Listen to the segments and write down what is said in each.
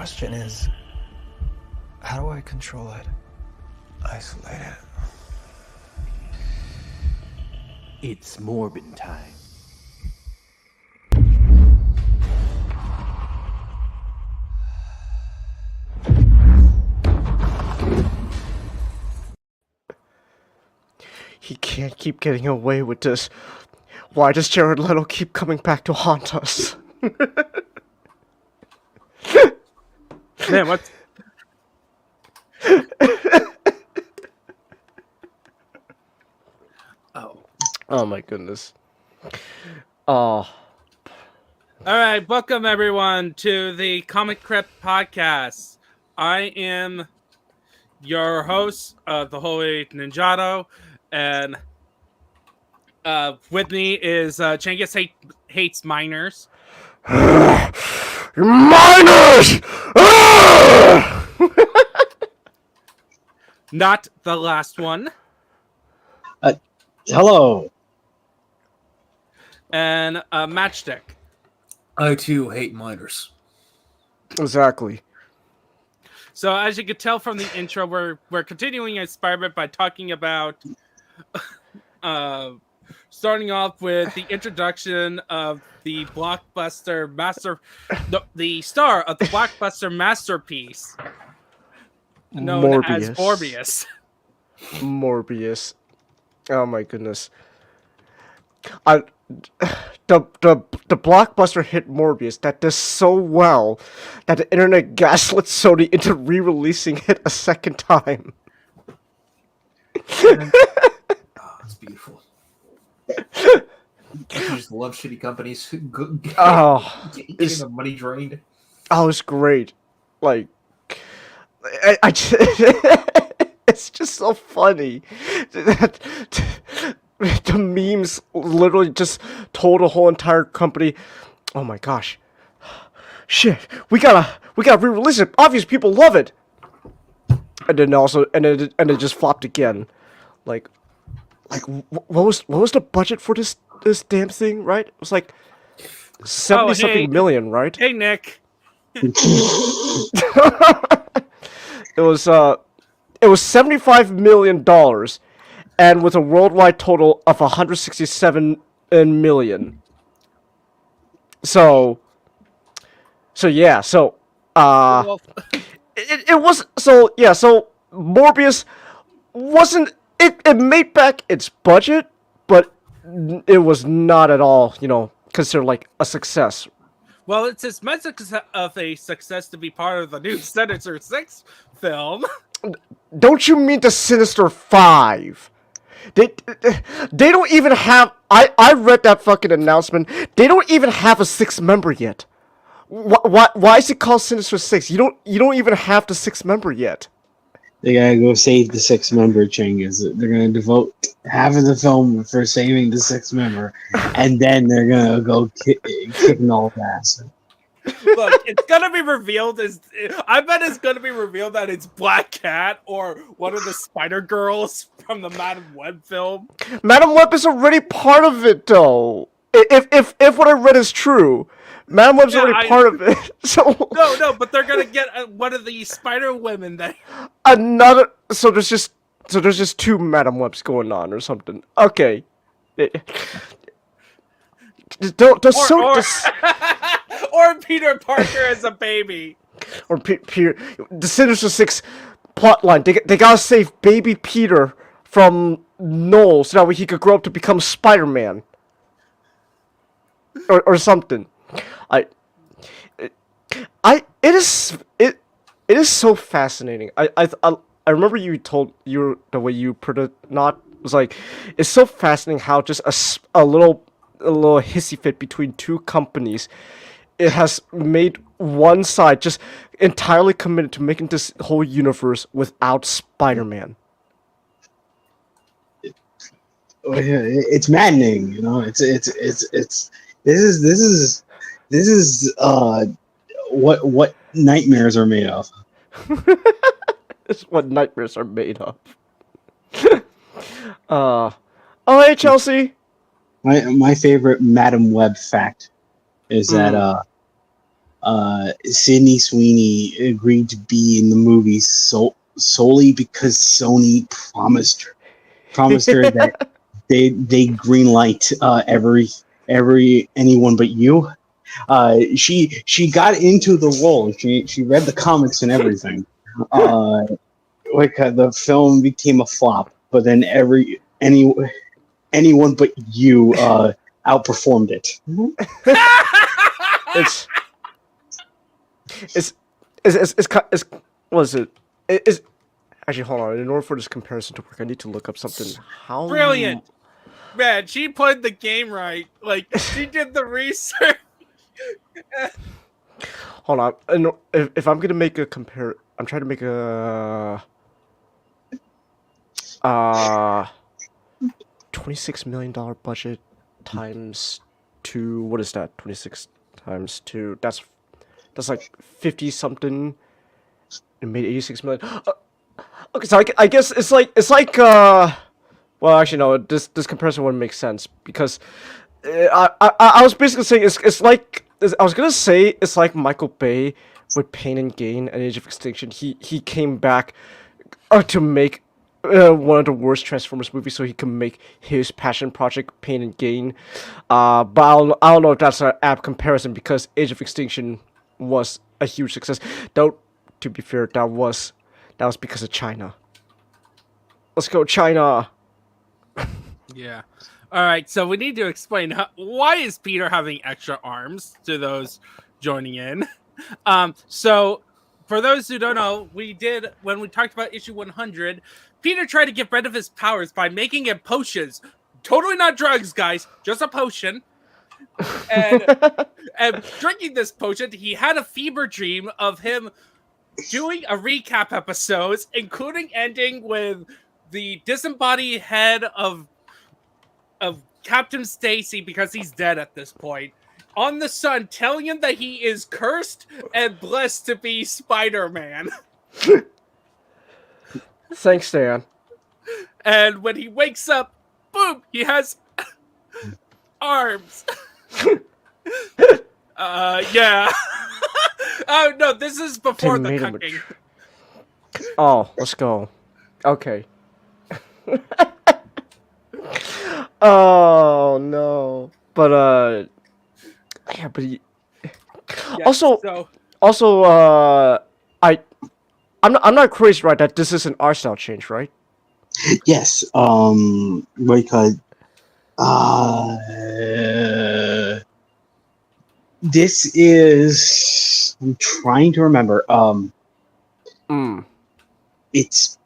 question is, how do I control it? Isolate it. It's Morbin time. He can't keep getting away with this. Why does Jared Leto keep coming back to haunt us? Man, what? Oh my goodness. Oh. All right, welcome everyone to the Comic Crypt podcast. I am your host, the Holy Ninjato, and with me is Changus hates minors. Miners! Not the last one. Hello. And Matchstick. I too hate minors. Exactly. So as you can tell from the intro, we're continuing Spider-Man by talking about starting off with the introduction of the blockbuster the star of the blockbuster masterpiece known as Morbius. Morbius. Oh my goodness. The blockbuster hit Morbius that does so well that the internet gaslit Sony into re-releasing it a second time. It's beautiful. I just love shitty companies getting the money drained. Oh, it's great. Like, I just, it's just so funny that the memes literally just told a whole entire company, oh my gosh, shit, we gotta re-release it. Obviously, people love it. And then it just flopped again. Like what was the budget for this damn thing? Right? It was like 70-something million, right? Hey, Nick. It was $75 million, and with a worldwide total of 167 million. So Morbius wasn't it made back its budget, but it was not at all, considered like a success. Well, it's as much of a success to be part of the new Sinister Six film. Don't you mean the Sinister Five? They don't even have. I read that fucking announcement. They don't even have a sixth member yet. Why is it called Sinister Six? You don't even have the sixth member yet. They gotta go save the sixth member, Chingus. They're gonna devote half of the film for saving the sixth member, and then they're gonna go kicking all the ass. Look, it's gonna be revealed I bet it's gonna be revealed that it's Black Cat or one of the Spider Girls from the Madam Web film. Madam Web is already part of it, though. If what I read is true, Madam Web's already part of it. So no, but they're gonna get one of the Spider Women that another. So there's just two Madam Webs going on or something. Okay. Or Peter Parker as a baby. Or Peter, the Sinister Six plotline. They gotta save baby Peter from Noel so that way he could grow up to become Spider-Man. Or something. It is so fascinating. I remember the way you put it. Was like, it's so fascinating how just a little hissy fit between two companies, it has made one side just entirely committed to making this whole universe without Spider-Man. It's maddening, This is what nightmares are made of. It's what nightmares are made of. Oh, hey, Chelsea. My favorite Madam Web fact is that Sydney Sweeney agreed to be in the movie solely because Sony promised her that they greenlight every anyone but you. She got into the role. She read the comics and everything. The film became a flop, but then anyone but you outperformed it. It's what is it? It's actually, hold on. In order for this comparison to work, I need to look up something. How Brilliant, man! She played the game right. Like she did the research. Hold on. If I'm gonna make a compare, I'm trying to make a $26 million budget times 2. What is that? 26 times 2. That's like 50 something. It made 86 million. Okay, so I guess it's like well, actually no, this comparison wouldn't make sense because I was basically saying it's like I was gonna say it's like Michael Bay with Pain and Gain and Age of Extinction. He came back to make one of the worst Transformers movies so he can make his passion project Pain and Gain. But I don't know if that's an apt comparison because Age of Extinction was a huge success. Though to be fair, that was because of China. Let's go China. Yeah. All right. So we need to explain why is Peter having extra arms to those joining in. So for those who don't know, when we talked about issue 100, Peter tried to get rid of his powers by making it potions. Totally not drugs, guys. Just a potion. And drinking this potion, he had a fever dream of him doing a recap episodes, including ending with the disembodied head of Captain Stacy, because he's dead at this point, on the sun, telling him that he is cursed and blessed to be Spider-Man. Thanks, Dan. And when he wakes up, boom, he has arms. Yeah. Oh no, this is before the cooking. Oh, let's go. Okay. Oh no. But yeah, but Yeah, I'm not crazy, right? That this is an art style change, right? Yes. Because this is. I'm trying to remember. It's.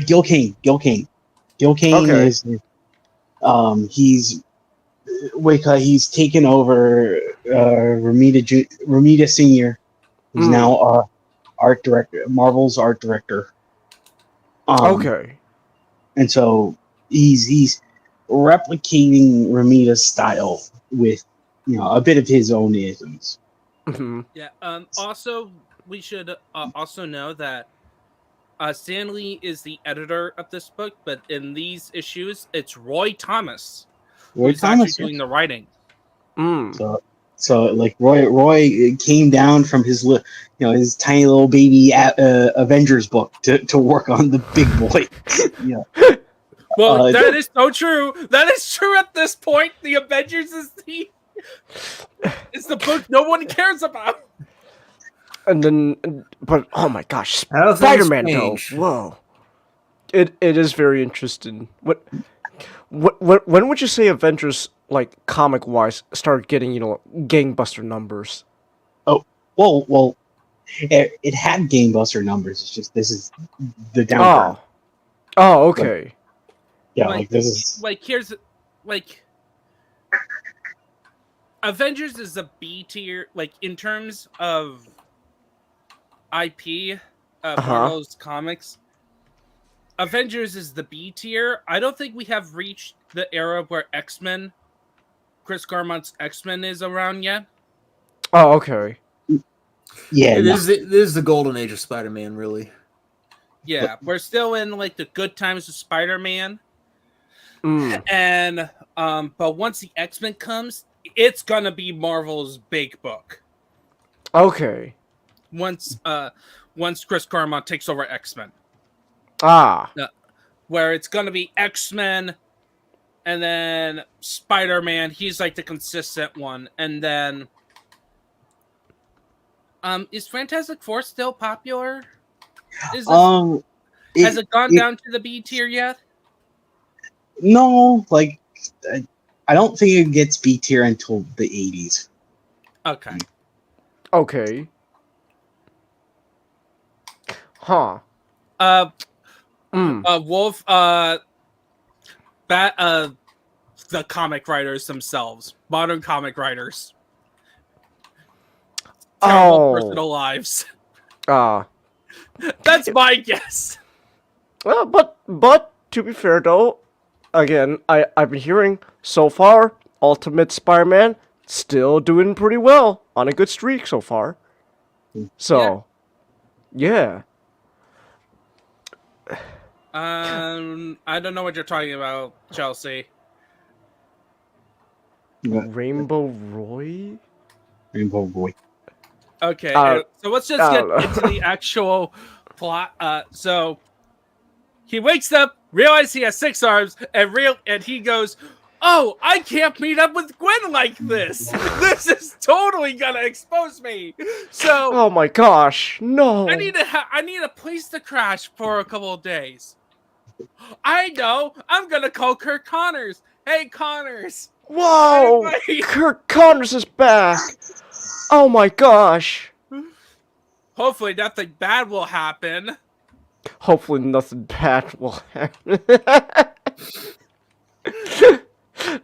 Gil Kane. Okay. Is. He's taken over Romita Senior. He's now art director, Marvel's art director. Okay. And so he's replicating Romita's style with a bit of his own isms. Yeah. Also, we should also know that Stan Lee is the editor of this book, but in these issues, it's Roy Thomas who's actually doing the writing. So like Roy came down from his his tiny little baby Avengers book to work on the big boy. Well, that is so true. That is true at this point. The Avengers is the book no one cares about. And then, but oh my gosh, Spider-Man though. Whoa, it is very interesting. When would you say Avengers, like comic wise, started getting gangbuster numbers? Oh well, it had gangbuster numbers. It's just this is the downturn. Oh, okay. This is here's Avengers is a B tier, in terms of IP, Marvel's comics. Avengers is the B tier. I don't think we have reached the era where X-Men, Chris Claremont's X-Men is around yet. Oh, okay. Yeah, this is the golden age of Spider-Man, really. Yeah, we're still in the good times of Spider-Man. And but once the X-Men comes, it's gonna be Marvel's big book. Okay. Once Chris Claremont takes over X-Men. Ah. Where it's gonna be X-Men, and then Spider-Man. He's like the consistent one, and then is Fantastic Four still popular? Is this, has it gone down to the B tier yet? No, like I don't think it gets B tier until the 80s. Okay. Okay. Huh. Wolf, the comic writers themselves, modern comic writers. Terrible personal lives. That's my guess. Well, but to be fair though, again, I've been hearing so far, Ultimate Spider-Man still doing pretty well on a good streak so far. So, yeah. I don't know what you're talking about, Chelsea. Rainbow Roy? Rainbow Roy. Okay, so let's just get into the actual plot. So he wakes up, realizes he has 6 arms, and he goes, "Oh, I can't meet up with Gwen like this. This is totally gonna expose me." So, oh my gosh, no! I need a place to crash for a couple of days. I know. I'm gonna call Kirk Connors. Hey, Connors. Whoa! Kirk Connors is back. Oh my gosh. Hopefully, nothing bad will happen. Hopefully, nothing bad will happen.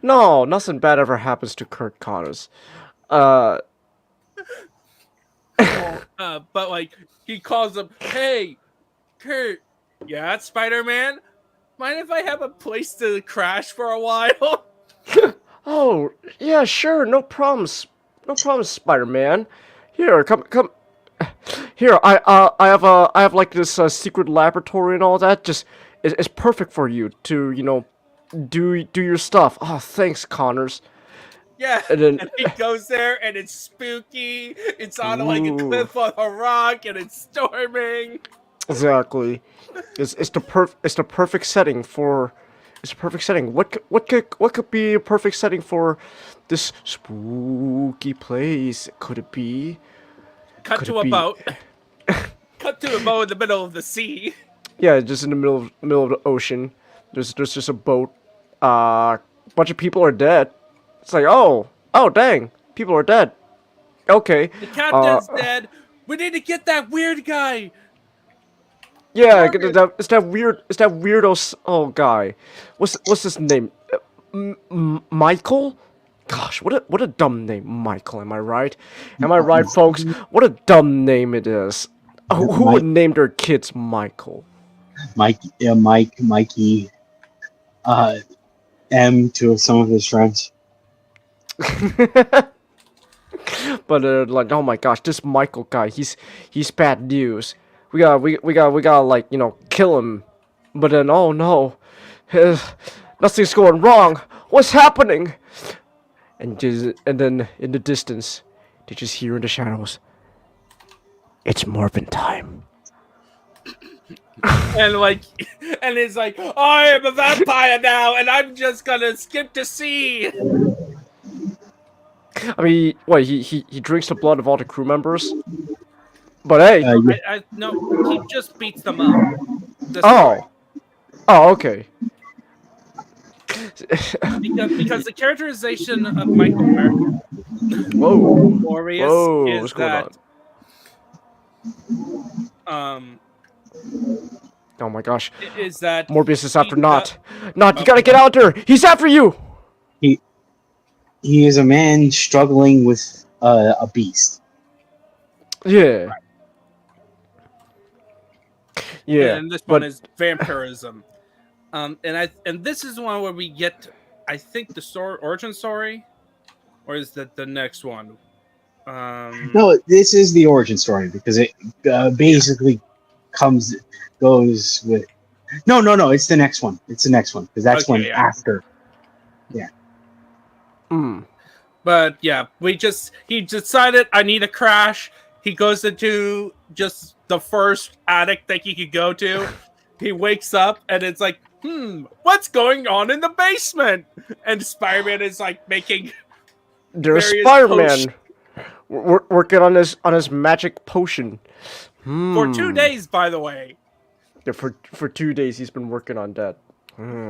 No, nothing bad ever happens to Kirk Connors. But like, he calls him, "Hey, Kurt. Yeah, it's Spider-Man. Mind if I have a place to crash for a while?" Oh, yeah, sure, no problems. No problem, Spider-Man. Here, come. Here, I have like this secret laboratory and all that. Just, it's perfect for you to, you know, do your stuff. Oh, thanks, Connors. Yeah, and he goes there, and it's spooky. It's on like a cliff on a rock, and it's storming. Exactly. It's the perfect setting for. It's a perfect setting. What could be a perfect setting for this spooky place? Could it be? Cut to a boat. Cut to a boat in the middle of the sea. Yeah, just in the middle of the ocean. There's just a boat. A bunch of people are dead. It's like, oh dang, people are dead. Okay. The captain's dead. We need to get that weird guy. Yeah, it's that weirdo guy. What's his name? Michael? Gosh, what a dumb name, Michael. Am I right? Am I right, folks? What a dumb name it is. Who would name their kids Michael? Mikey, M to some of his friends. But like, oh my gosh, this Michael guy, he's bad news. We gotta like, you know, kill him. But then, oh no, nothing's going wrong. What's happening? And then in the distance, they just hear in the shadows, it's Morbin time. And it's like, I am a vampire now, and I'm just gonna skip the sea. I mean, what, he drinks the blood of all the crew members? But hey, no, he just beats them up. Oh, okay. Because the characterization of Michael Morbius is that oh my gosh. Is that Morbius is after Not, you gotta get out there! He's after you! He is a man struggling with a beast. Yeah. Right. Yeah. And this one is vampirism. And this is one where we get, I think, the origin story, or is that the next one? No, this is the origin story because it basically goes with No. It's the next one. It's the next one because that's Okay, when yeah. after. But yeah, he decided I need a crash. He goes into just the first attic that he could go to. He wakes up and it's like, what's going on in the basement? And Spider-Man is like making There's various Spider-Man working on his magic potion. for 2 days, by the way. Yeah, for 2 days he's been working on that.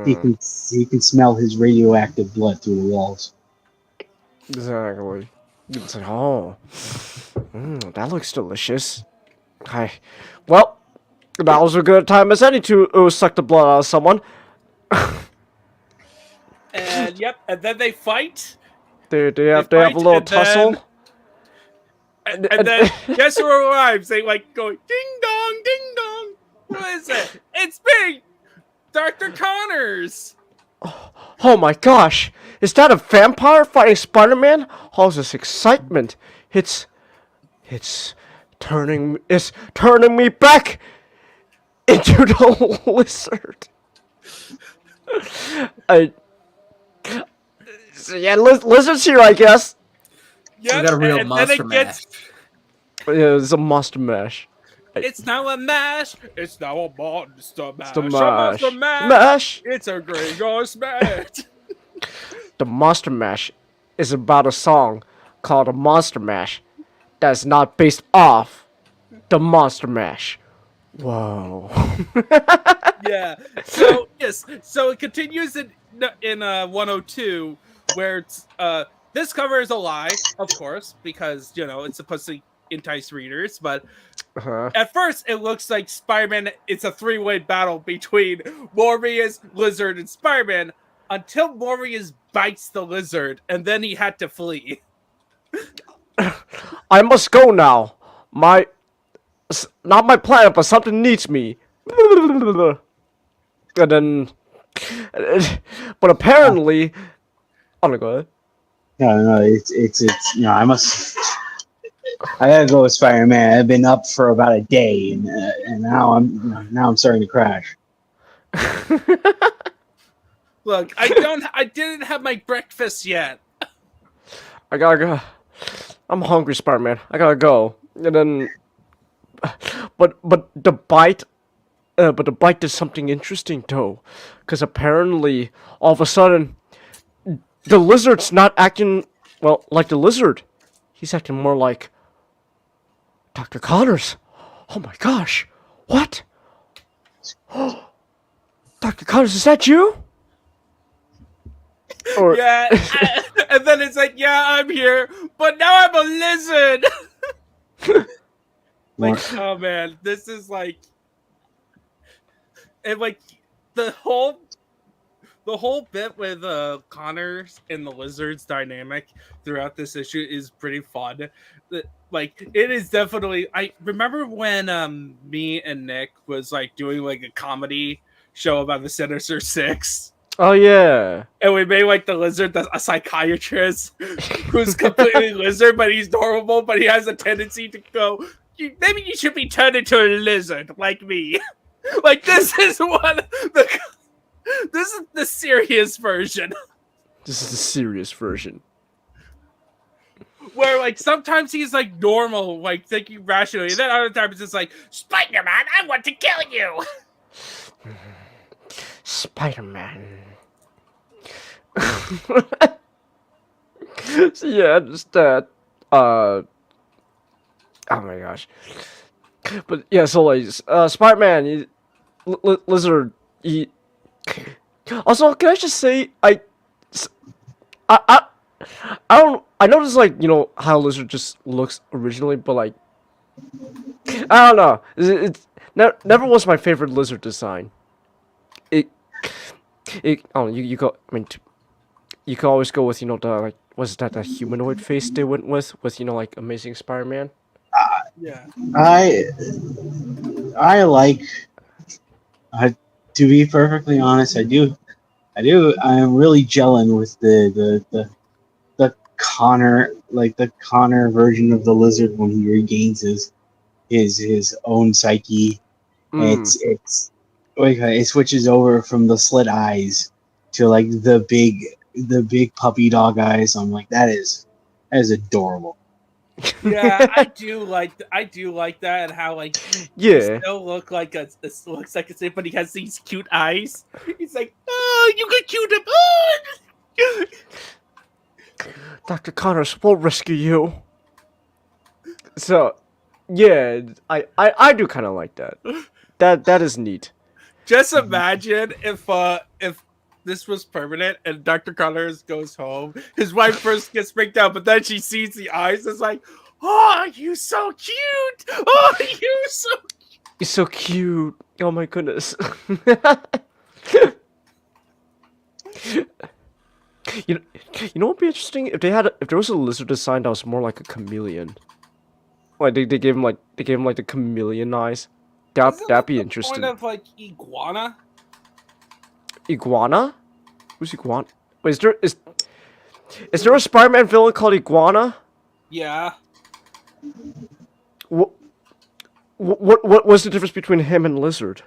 He can smell his radioactive blood through the walls. Exactly. It's like, oh, that looks delicious. Well, that was a good time as any to suck the blood out of someone. And yep, and then they fight. They have a little tussle. And then guess who arrives? They like go ding dong, ding dong. What is it? It's me, Dr. Connors. Oh my gosh! Is that a vampire fighting Spider-Man? All this excitement! It's turning me back into the lizard. Lizard's here, I guess. Yep, We got a real and monster then it gets, Yeah, it's a monster mash. It's now a mash. It's now a monster mash. It's the A mash. monster mash. Mash. It's a great smash. The Monster Mash is about a song called a Monster Mash that's not based off the Monster Mash. Whoa. Yeah. So yes. So it continues in 102, where it's this cover is a lie, of course, because it's supposed to entice readers, but at first it looks like Spider-Man. It's a three-way battle between Morbius, Lizard, and Spider-Man until Morbius bites the Lizard, and then he had to flee. I must go now. Not my planet, but something needs me. And then, but apparently, oh my god. No, it's I gotta go with Spider-Man. I've been up for about a day, and now I'm starting to crash. Look, I didn't have my breakfast yet. I gotta go. I'm hungry, Spider-Man. I gotta go. And then, but the bite did something interesting though, because apparently all of a sudden, the lizard's not acting like the lizard. He's acting more like Dr. Connors. Oh my gosh! What? Dr. Connors, is that you? Or, Yeah, and then it's like, yeah, I'm here, but now I'm a lizard. Like, oh man, this is like, and like the whole bit with Connors and the lizard's dynamic throughout this issue is pretty fun. Like, it is definitely. I remember when me and Nick was like doing like a comedy show about the Sinister Six. oh yeah. And we made like the lizard a psychiatrist who's completely lizard, but he's normal, but he has a tendency to go, maybe you should be turned into a lizard like me. Like, this is the serious version. This is the serious version. Where like sometimes he's like normal, like thinking rationally, and then other times it's just like, Spider-Man, I want to kill you. Spider-Man. So yeah, just that. Oh my gosh. But yeah, so like, Spider-Man, Lizard. Also, can I just say, I don't. I noticed like how Lizard just looks originally, but like, I don't know. It's never was my favorite Lizard design. You go. I mean, you can always go with the like, was that the humanoid face they went with like Amazing Spider-Man. Yeah. I like. To be perfectly honest, I do. I'm really gelling with the Connor, like the Connor version of the Lizard when he regains his own psyche. It's it switches over from the slit eyes to like the big puppy dog eyes. I'm like, that is adorable. Yeah, I do like that, and how like Yeah. he still looks like a same, but he has these cute eyes. He's like, oh, you got cute. Oh! Dr. Connors will rescue you. So, yeah, I do kind of like that. That is neat. Just imagine if this was permanent and Dr. Connors goes home, his wife first gets freaked out, but then she sees the eyes. It's like, oh, you so cute. Oh, you so. You're so cute. Oh my goodness. You know what'd be interesting if there was a lizard design that was more like a chameleon. Like they gave him like the chameleon eyes. That'd be interesting. Point of like iguana. Iguana? Who's Iguana? Wait, is there a Spider-Man villain called Iguana? Yeah. What was the difference between him and Lizard?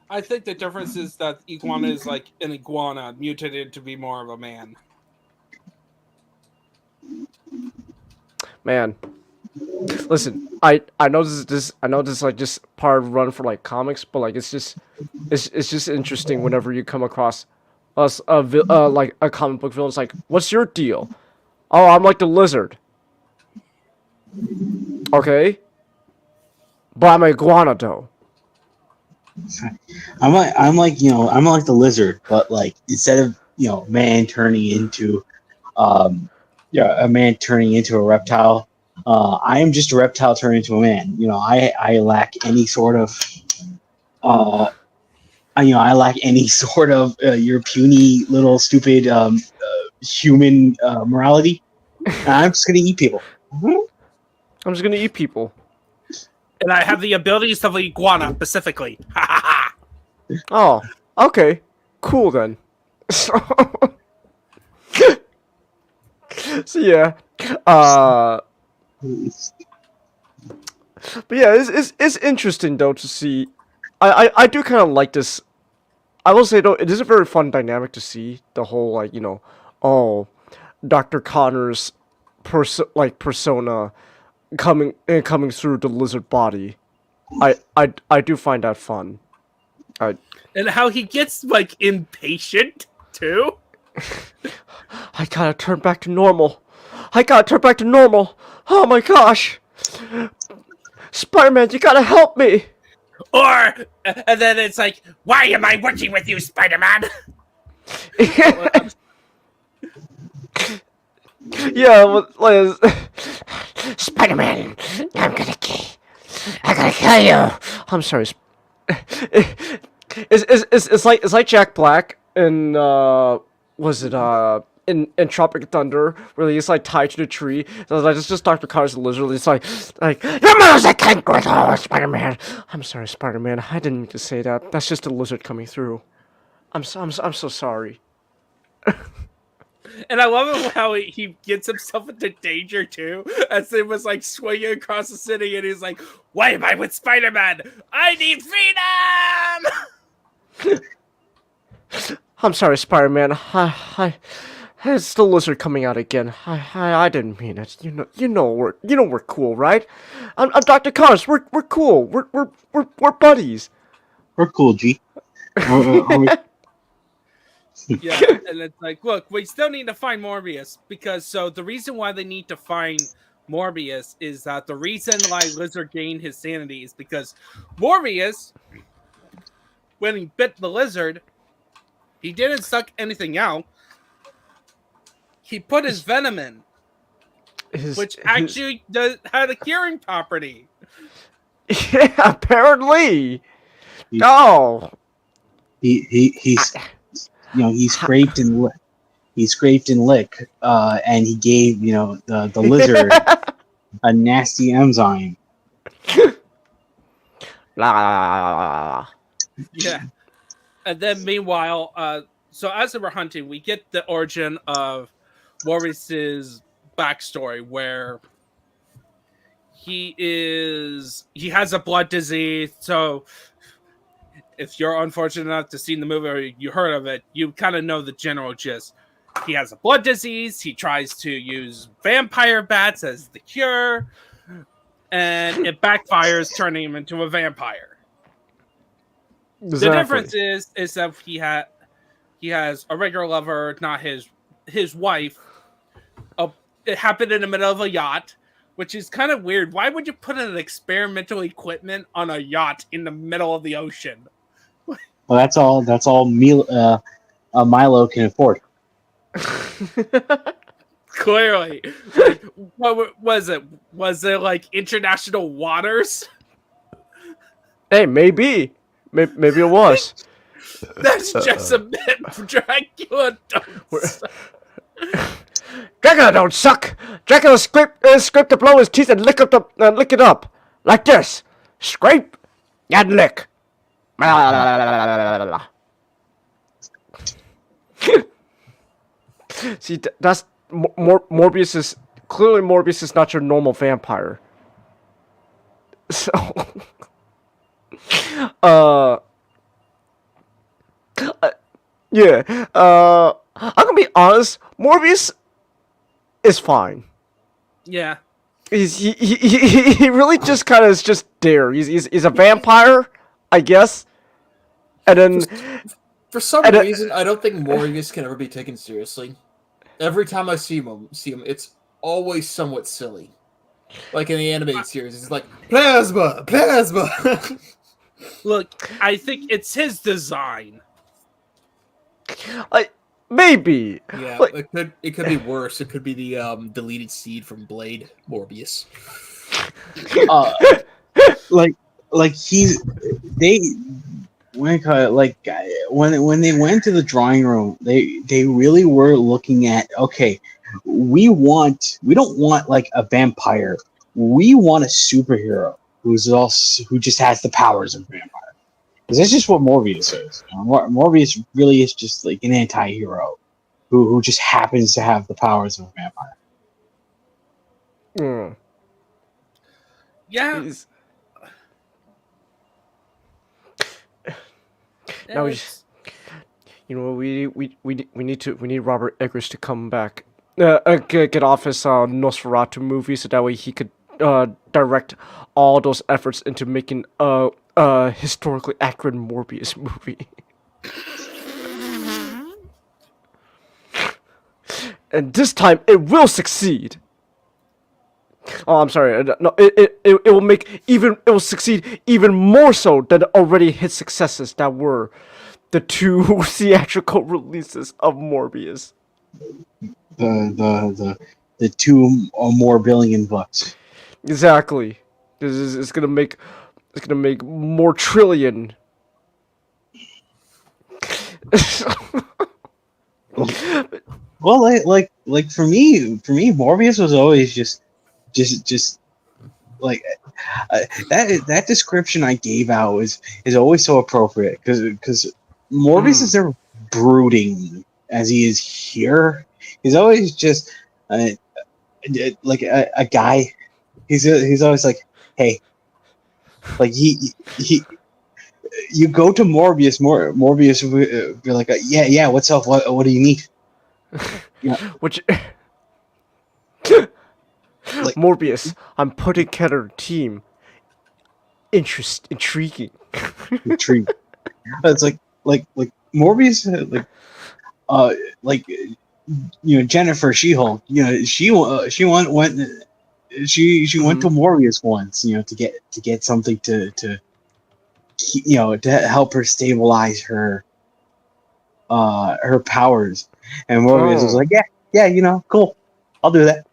I think the difference is that iguana is like an iguana mutated to be more of a man. Man, listen, I know this is like just part of run for like comics, but like it's just interesting whenever you come across us like a comic book villain. It's like, what's your deal? Oh, I'm like the Lizard. Okay, but I'm an iguana though. I'm like the Lizard, but like instead of man turning into a man turning into a reptile, I am just a reptile turning into a man. I lack any sort of I lack any sort of your puny little stupid human morality. I'm just gonna eat people. I'm just gonna eat people. And I have the abilities of the iguana specifically. Oh, okay, cool then. So yeah, but yeah, it's interesting though to see. I do kind of like this. I will say though, it is a very fun dynamic to see the whole like oh, Dr. Connor's persona coming through the lizard body. I do find that fun. And how he gets like impatient too. I gotta turn back to normal. Oh my gosh, Spider-Man, you gotta help me. Or and then it's like, why am I working with you, Spider-Man? Yeah, well, Spider-Man, I gotta kill you. I'm sorry. It's like Jack Black in was it in Tropic Thunder, where he's like tied to the tree. So like it's just Dr. Connors literally. It's like your mother's a kangaroo, Spider-Man. I'm sorry, Spider-Man. I didn't mean to say that. That's just a lizard coming through. I'm so sorry. And I love how he gets himself into danger too, as it was like swinging across the city, and he's like, "Why am I with Spider-Man? I need freedom!" I'm sorry, Spider-Man. It's the lizard coming out again. I didn't mean it. You know we're cool, right? I'm Dr. Connors. We're cool. We're buddies. We're cool, G. Yeah, and it's like, look, we still need to find Morbius, because the reason why they need to find Morbius is that the reason why Lizard gained his sanity is because Morbius, when he bit the lizard, he didn't suck anything out. He put his venom in, which actually had a curing property. Yeah, apparently. No. He's he scraped and lick, and he gave the lizard a nasty enzyme. La. Yeah, and then meanwhile, so as we're hunting, we get the origin of Morbius's backstory, where he has a blood disease, so if you're unfortunate enough to see the movie or you heard of it, you kind of know the general gist. He has a blood disease. He tries to use vampire bats as the cure, and it backfires, turning him into a vampire. Exactly. The difference is that he has a regular lover, not his wife. It happened in the middle of a yacht, which is kind of weird. Why would you put an experimental equipment on a yacht in the middle of the ocean? Well, that's all Milo can afford. Clearly. Like, what was it? Was it like international waters? Hey, maybe it was. That's just a bit. Dracula don't suck. Dracula don't suck. Dracula scrape to blow his teeth and lick it up like this. Scrape and lick. See, that's Morbius is clearly Morbius is not your normal vampire. So, yeah. I'm gonna be honest. Morbius is fine. Yeah. He really just kind of is just there. He's a vampire, I guess. And then For some reason, I don't think Morbius can ever be taken seriously. Every time I see him, it's always somewhat silly. Like in the animated series, it's like plasma. Look, I think it's his design. Maybe. Yeah, Like, it could be worse. It could be the deleted seed from Blade Morbius. When they went to the drawing room, they really were looking at, okay, we don't want like a vampire, we want a superhero who just has the powers of a vampire, because that's just what Morbius is. You know? Morbius really is just like an anti-hero who just happens to have the powers of a vampire. Yeah. Now we need Robert Eggers to come back, get off his Nosferatu movie, so that way he could direct all those efforts into making a historically accurate Morbius movie. And this time it will succeed. Oh, I'm sorry. No, it will succeed even more so than already hit successes that were the 2 theatrical releases of Morbius. The 2 or more billion bucks. Exactly. It's gonna make more trillion. Well, like for me, Morbius was always just like that description I gave out is always so appropriate, because Morbius is there brooding as he is here. He's always just like a guy. He's always like, hey, like he you go to Morbius will be like, yeah, what's up? What do you need? Yeah. Which Morbius, I'm putting together a team. Intriguing. Intriguing. It's like Morbius, Jennifer She-Hulk. She went to Morbius once, to get something to help her stabilize her powers. And Morbius was like, yeah, cool, I'll do that.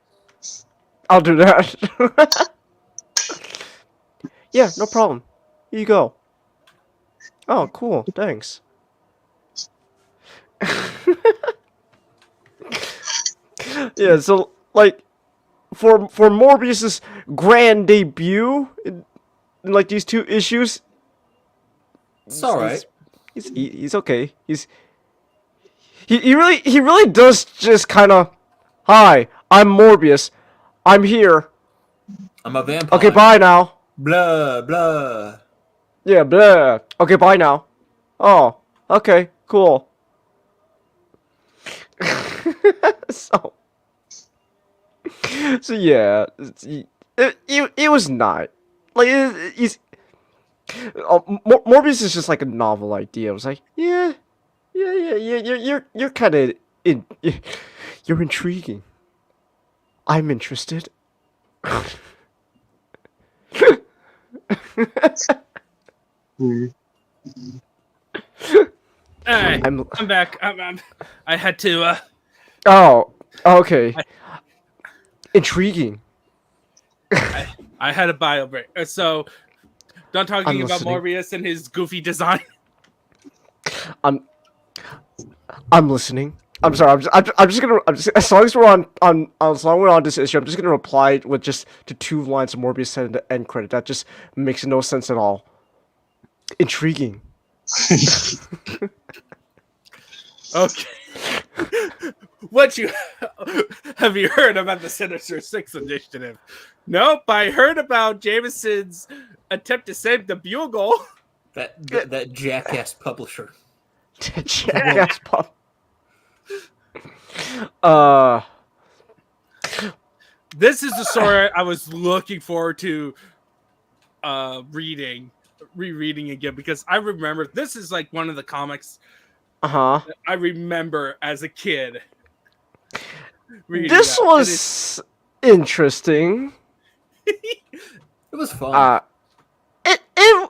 Yeah, no problem. Here you go. Oh, cool. Thanks. Yeah, so like for Morbius's grand debut in like these 2 issues, It's all right. He's okay. He really does just kind of, hi, I'm Morbius. I'm here. I'm a vampire. Okay, bye now. Blah, blah. Yeah, blah. Okay, bye now. Oh, okay, cool. so, yeah, it was not like Morbius is just like a novel idea. It was like, yeah, you're kind of you're intriguing. I'm interested. Alright, I'm back. I had to. Oh, okay. Intriguing. I had a bio break. So, done talking about listening. Morbius and his goofy design. I'm listening. I'm sorry. I'm just gonna. As long as we're on this issue, I'm just gonna reply with just to 2 lines of Morbius said in the end credit. That just makes no sense at all. Intriguing. Okay. What have you heard about the Sinister Six initiative? Nope, I heard about Jameson's attempt to save the Bugle. That jackass publisher. Jackass pop. This is the story I was looking forward to rereading again, because I remember this is like one of the comics that I remember as a kid. This was interesting. It was fun. I'm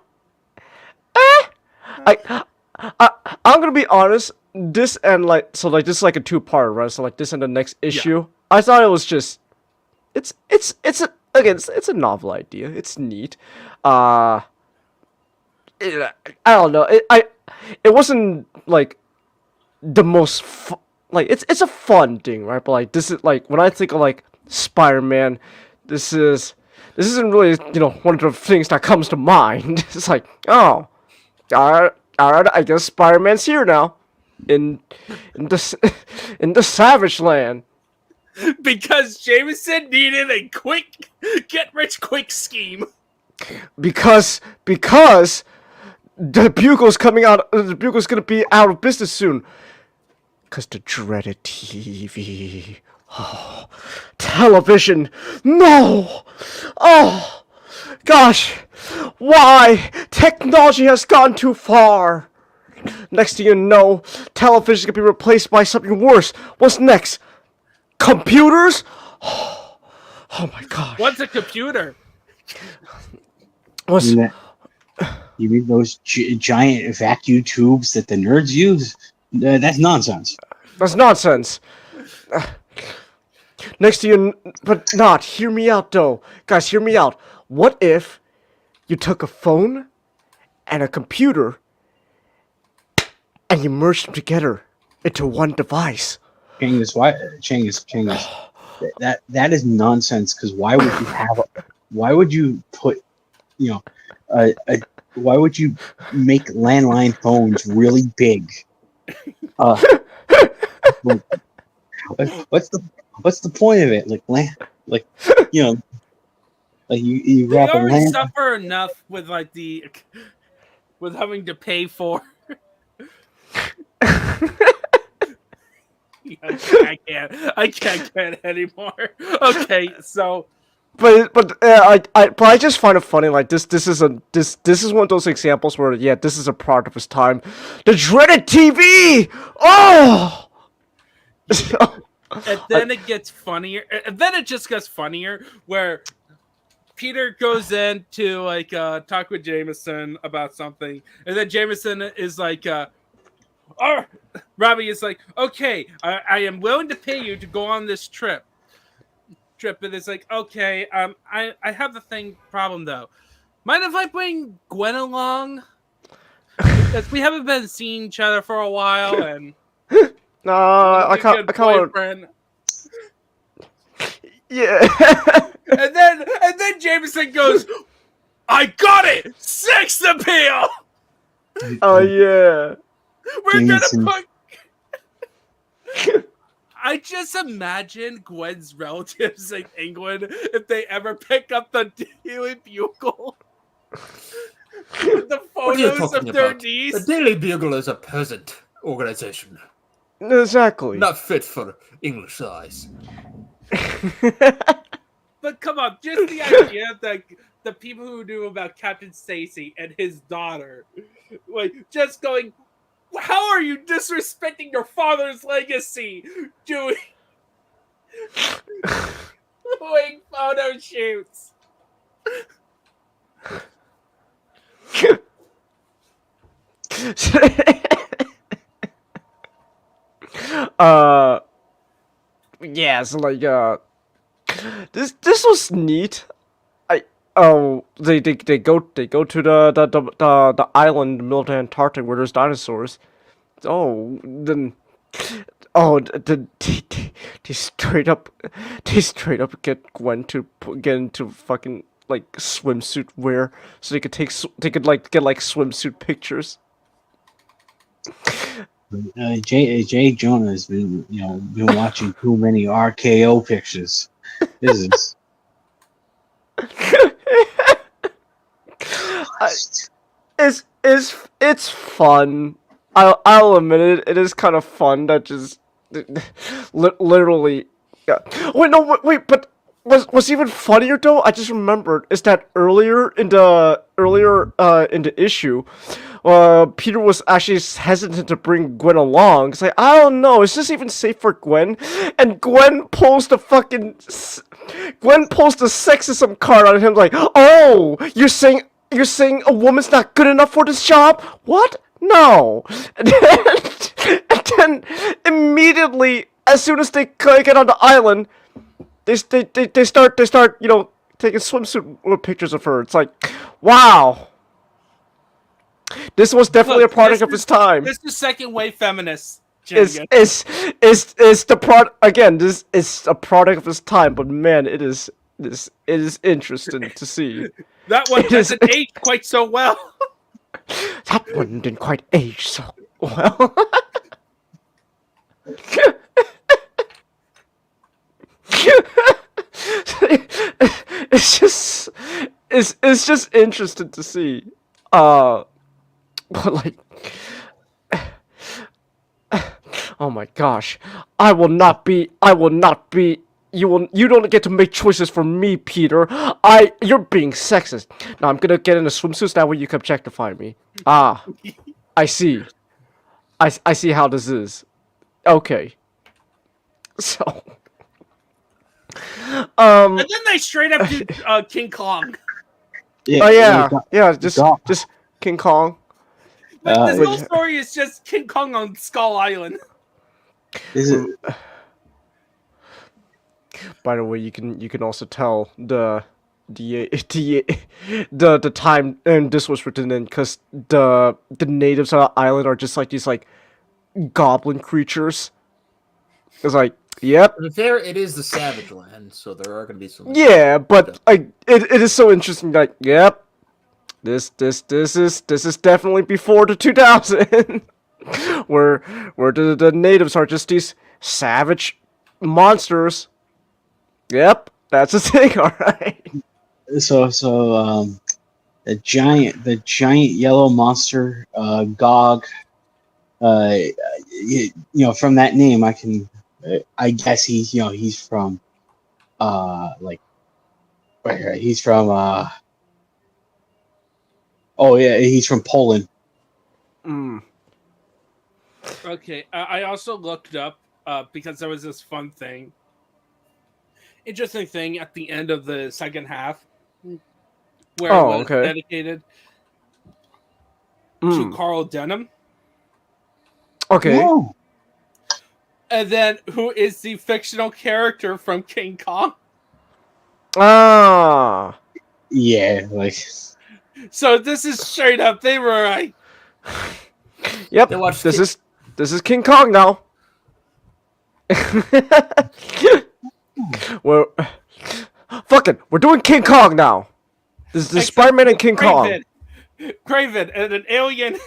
gonna be honest. This and this is like a 2-part, right? So like this and the next issue. Yeah. I thought it was just, it's a novel idea. It's neat. I don't know. It wasn't like the most it's a fun thing, right? But like this is like when I think of like Spider-Man, this isn't really one of the things that comes to mind. It's like, oh, all right, I guess Spider-Man's here now, in the Savage Land. Because Jameson needed a quick get-rich-quick scheme. Because the Bugle's coming out. The Bugle's gonna be out of business soon. Because the dreaded TV. Oh, television. No. Oh, gosh. Why? Technology has gone too far. Next thing you know, television can be replaced by something worse. What's next? Computers? Oh my gosh. What's a computer? You mean those giant vacuum tubes that the nerds use? That's nonsense. That's nonsense. Next to you, but not. Hear me out, though. Guys, hear me out. What if you took a phone and a computer and you merged them together into one device? Changus, that is nonsense. Because why would you put, why would you make landline phones really big? What's the point of it? You they wrap a already land. suffer enough with with having to pay for. I can't get it anymore. Okay, so. But I just find it funny. Like this is one of those examples where this is a product of its time. The dreaded TV. Oh. And then it gets funnier. And then it just gets funnier where Peter goes in to talk with Jameson about something, and then Jameson is like, Robbie is like, okay, I am willing to pay you to go on this trip. And it's like, okay, I have the problem though. Mind if I bring Gwen along? Because we haven't been seeing each other for a while, and no, I can't. Yeah. and then Jameson goes, I got it! Sex appeal! Oh yeah. We're gonna put I just imagine Gwen's relatives in England if they ever pick up the Daily Bugle with the What are you photos talking of their about? The niece. Daily Bugle is a peasant organization, Exactly. not fit for English eyes. But come on, just the idea that the people who knew about Captain Stacy and his daughter, like, just going, how are you disrespecting your father's legacy doing photo shoots? Yeah, so like this was neat. They go to the island in the middle of the Antarctic where there's dinosaurs. Then they straight up get Gwen to get into fucking like swimsuit wear so they could get like swimsuit pictures. Jay Jonah has been watching too many RKO pictures. This is it's fun. I'll admit it. It is kind of fun that just literally. Yeah. Wait. But what's even funnier though? I just remembered is that earlier in the issue, Peter was actually hesitant to bring Gwen along. It's like, I don't know, is this even safe for Gwen? And Gwen pulls the sexism card on him, like, oh, you're saying a woman's not good enough for this job? What? No. And then immediately, as soon as they get on the island, they start taking swimsuit pictures of her. It's like, wow. This was definitely a product of its time. This is second wave feminists. Is the product again? This is a product of its time, but man, it is interesting to see. That one doesn't age quite so well. That one didn't quite age so well. It's just interesting to see. But like, oh my gosh, I will not be. You don't get to make choices for me, Peter. You're being sexist. Now I'm gonna get in a swimsuit. That way you can objectify me. Ah, I see. I see how this is. Okay. So. And then they straight up do King Kong. Yeah. Just King Kong. But this whole story is just King Kong on Skull Island. Is it? By the way, you can also tell the time and this was written in because the natives on the island are just like these like goblin creatures. It's like, yep. There, it is the Savage Land, so there are going to be some. Yeah, but like it is so interesting. Like, yep, this is definitely before the 2000, where the natives are just these savage monsters. Yep, that's the thing. All right. So the giant yellow monster, Gog. From that name, I guess he's from, he's from, he's from Poland. Okay, I also looked up because there was this interesting thing at the end of the second half where it was dedicated to Carl Denham. Okay. Whoa. And then who is the fictional character from King Kong? Ah. Yeah, like. So this is straight up. They were like. Yep. This is King Kong now. Well, fuck it. We're doing King Kong now. This is Spider-Man and King Kong. Kraven and an alien.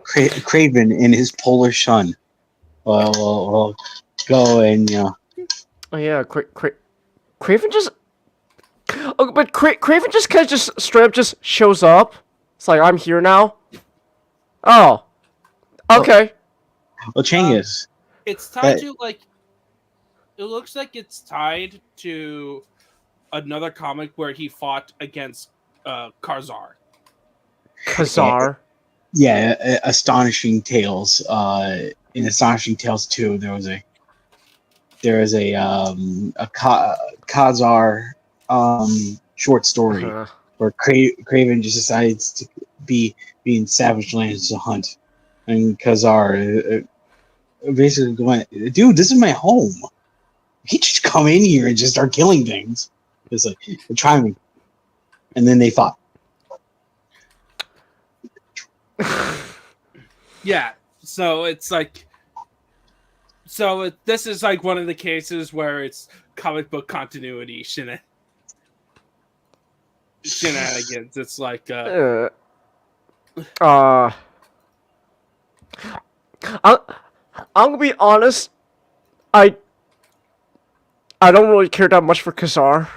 Kraven and his polar son. Well, go and Oh yeah, Kraven just. Oh, but Kraven just kind of just straight up just shows up. It's like, I'm here now. Oh. Okay. well, Changus. It's tied to like. It looks like it's tied to another comic where he fought against Karzar. Kazar. Yeah, Astonishing Tales. In Astonishing Tales 2, there was a Khazar short story where Kraven just decides to be in Savage Lands to hunt, and Khazar basically going, "Dude, this is my home. You just come in here and just start killing things." It's like, try me, and then they fought. Yeah, so it's like, this is like one of the cases where it's comic book continuity shenanigans. It's like, I'm gonna be honest. I don't really care that much for Kazar.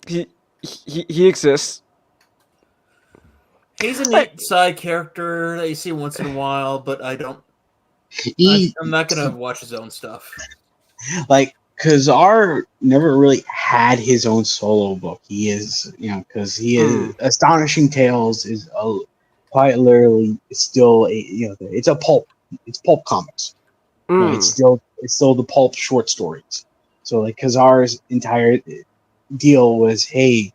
He exists. He's a neat side character that you see once in a while, but I'm not gonna watch his own stuff. Like, Khazar never really had his own solo book. He is, because he is Astonishing Tales is quite literally still it's a pulp. It's pulp comics. It's still the pulp short stories. So like Khazar's entire deal was, hey,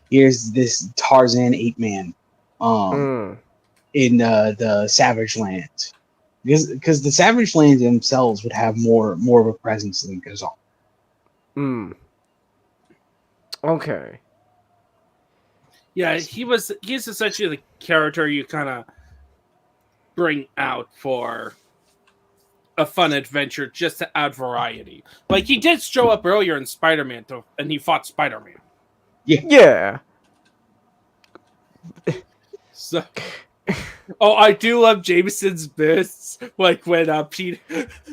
here's this Tarzan ape man, in the Savage Lands, because the Savage Lands themselves would have more of a presence than Khazar. Okay. yeah, he's essentially the character you kind of bring out for a fun adventure just to add variety. Like, he did show up earlier in Spider-Man, and he fought Spider-Man. Yeah. So, I do love Jameson's bits, like when he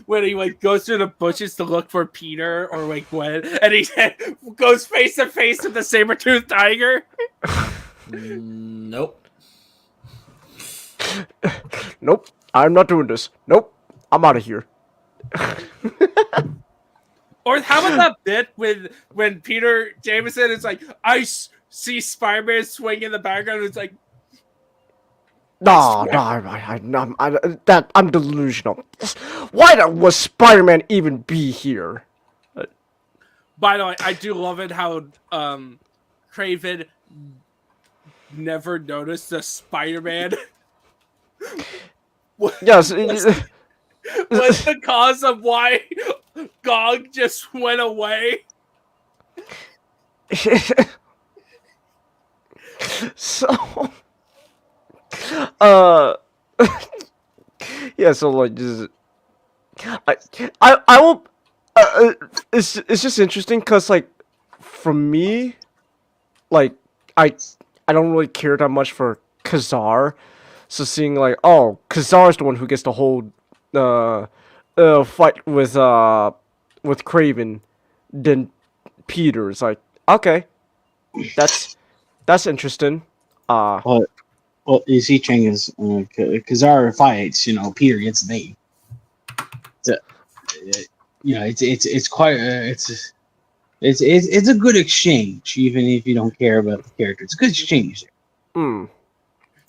like goes through the bushes to look for Peter or like Gwen, and he goes face to face with the saber-toothed tiger. Nope. Nope. I'm not doing this. Nope. I'm out of here. Or how about that bit when Peter Jameson is like, I see Spider-Man swing in the background, and it's like, No, I'm delusional. Why was Spider-Man even be here? by the way, I do love it how Kraven never noticed the Spider-Man. Yes. Was the cause of why Gog just went away. So, yeah. So like, just I will. It's just interesting because like, for me, like I don't really care that much for Khazar. So seeing like, oh, Khazar's the one who gets to hold fight with Kraven, then Peter's like, okay, that's interesting. Well, you see, Cheng is Khazar fights. Peter gets the name. It's quite it's a good exchange, even if you don't care about the character. It's a good exchange.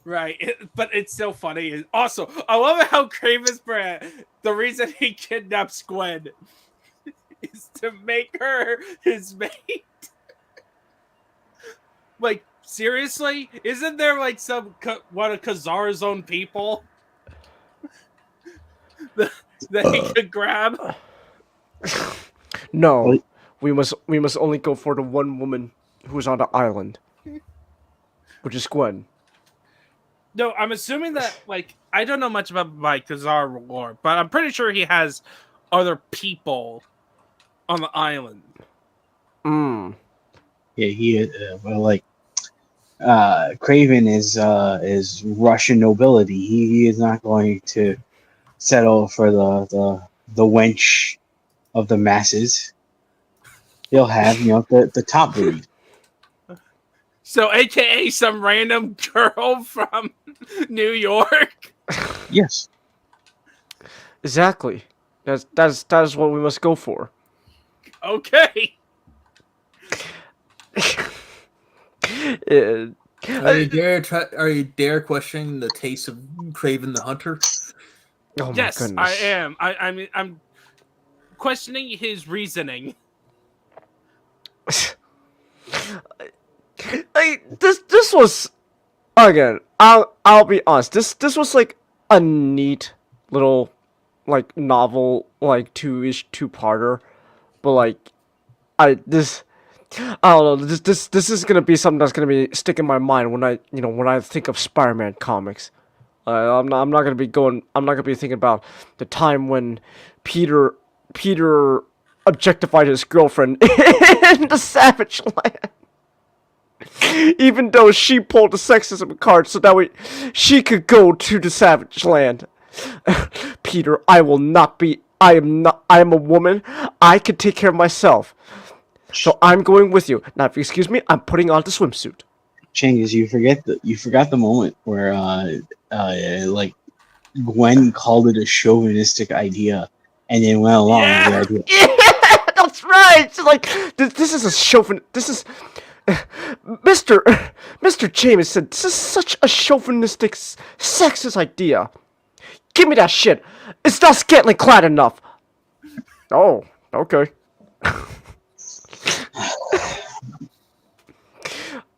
Right, but it's so funny. Also, I love how Kraven's brand, the reason he kidnaps Gwen is to make her his mate. Like, seriously? Isn't there like one of Khazar's own people that he could grab? No, we must only go for the one woman who's on the island, which is Gwen. No, I'm assuming that, like, I don't know much about Khazar lore, but I'm pretty sure he has other people on the island. Yeah, he is. Kraven is Russian nobility. He is not going to settle for the the wench of the masses. He'll have, the top booty. So, AKA some random girl from New York. Yes. Exactly. That is what we must go for. Okay. Are you dare questioning the taste of Kraven the Hunter? Oh my Yes, goodness. I am. I'm questioning his reasoning. This was, again, I'll be honest. This was like a neat little like novel, like two-parter, but like I don't know. This is gonna be something that's gonna be stick in my mind when I think of Spider-Man comics. I'm not gonna be thinking about the time when Peter objectified his girlfriend in the Savage Land. Even though she pulled the sexism card so that way she could go to the Savage Land. Peter, I am a woman. I can take care of myself. So I'm going with you. Now, if you excuse me, I'm putting on the swimsuit. Changes, you forgot the moment where like Gwen called it a chauvinistic idea and then went along with the idea. Yeah, that's right. It's like this is a chauvinist. This is Mr. Jameson. This is such a chauvinistic, sexist idea. Give me that shit. It's not scantily clad enough. Oh, okay.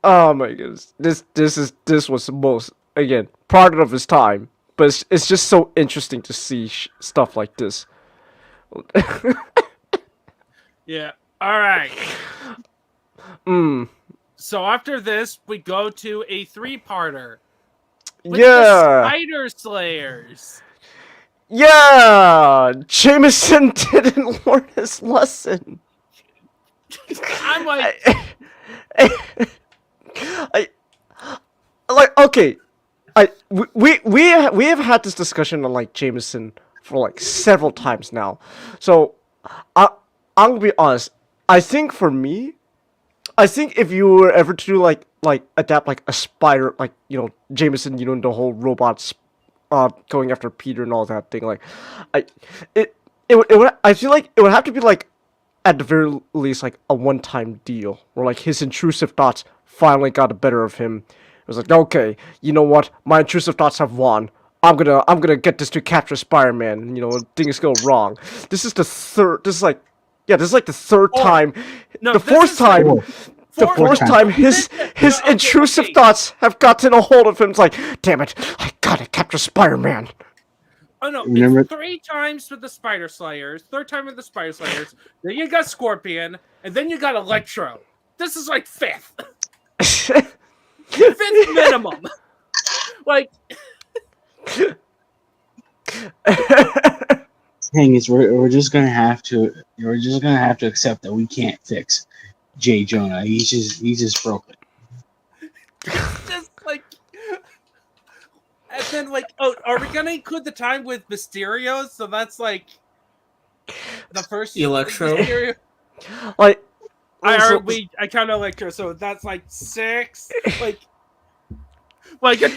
Oh my goodness. This was the most, again, product of his time, but it's just so interesting to see stuff like this. Yeah. All right. Mm. So after this, we go to a 3-parter. With Yeah. The Spider Slayers. Yeah. Jameson didn't learn his lesson. I'm like, I like, okay. We have had this discussion on like Jameson for like several times now. So I'm gonna be honest. I think for me, if you were ever to do like adapt like a spider, like Jameson, the whole robots going after Peter and all that thing, like it would, I feel like it would have to be like at the very least like a one-time deal where like his intrusive thoughts finally got the better of him. It was like, okay, you know what? My intrusive thoughts have won. I'm gonna get this to capture Spider-Man. Things go wrong. This is the third. This is like the third time. no, The this fourth is time. like- The Fourth fourth time. time his Okay, intrusive okay. thoughts have gotten a hold of him. It's like, damn it, I gotta capture Spider-Man. Oh no, Remember- it's 3 times with the Spider Slayers, 3rd time with the Spider Slayers, then you got Scorpion, and then you got Electro. This is like 5th. 5th minimum. Like, Thing is, we're just gonna have to accept that we can't fix Jay Jonah. He's just broken. just like, and then like, oh, are we gonna include the time with Mysterio? So that's like the first Electro. Mysterio. Like, I so- count Electro, so that's like 6. Like a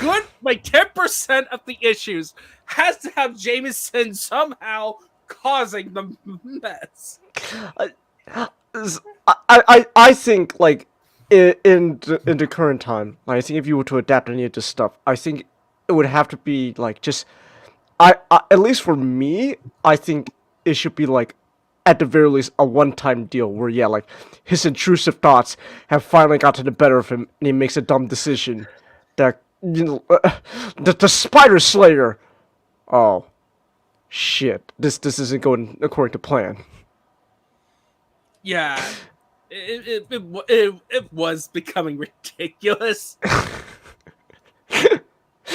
good 10% of the issues has to have Jameson somehow causing the mess. I think like in the current time, like, I think if you were to adapt any of this stuff, I think it would have to be like just I at least for me, I think it should be like at the very least a one-time deal where like his intrusive thoughts have finally gotten the better of him and he makes a dumb decision that the Spider Slayer. Oh shit, this isn't going according to plan. Yeah, it was becoming ridiculous.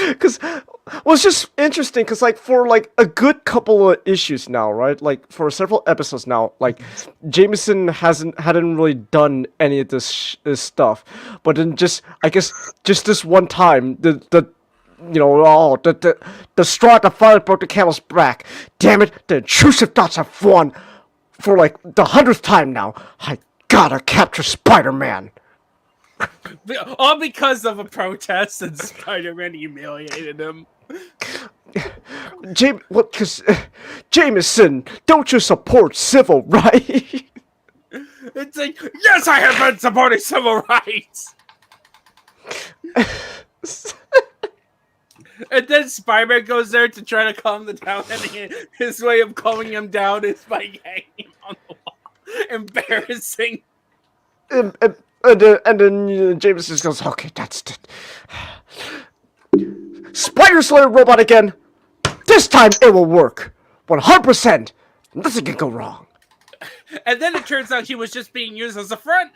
Because well, it's just interesting because like for like a good couple of issues now, right, like for several episodes now, like Jameson hadn't really done any of this stuff, but then just I guess just this one time the the straw that finally broke the camel's back. Damn it, the intrusive thoughts have won for like the 100th time now. I gotta capture Spider-Man. All because of a protest and Spider-Man humiliated him. Jameson, don't you support civil rights? It's like, yes, I have been supporting civil rights. And then Spider-Man goes there to try to calm them down, and his way of calming him down is by hanging on the wall. Embarrassing. And then James just goes, okay, that's it. Spider Slayer robot again. This time it will work. 100%. Nothing can go wrong. And then it turns out he was just being used as a front.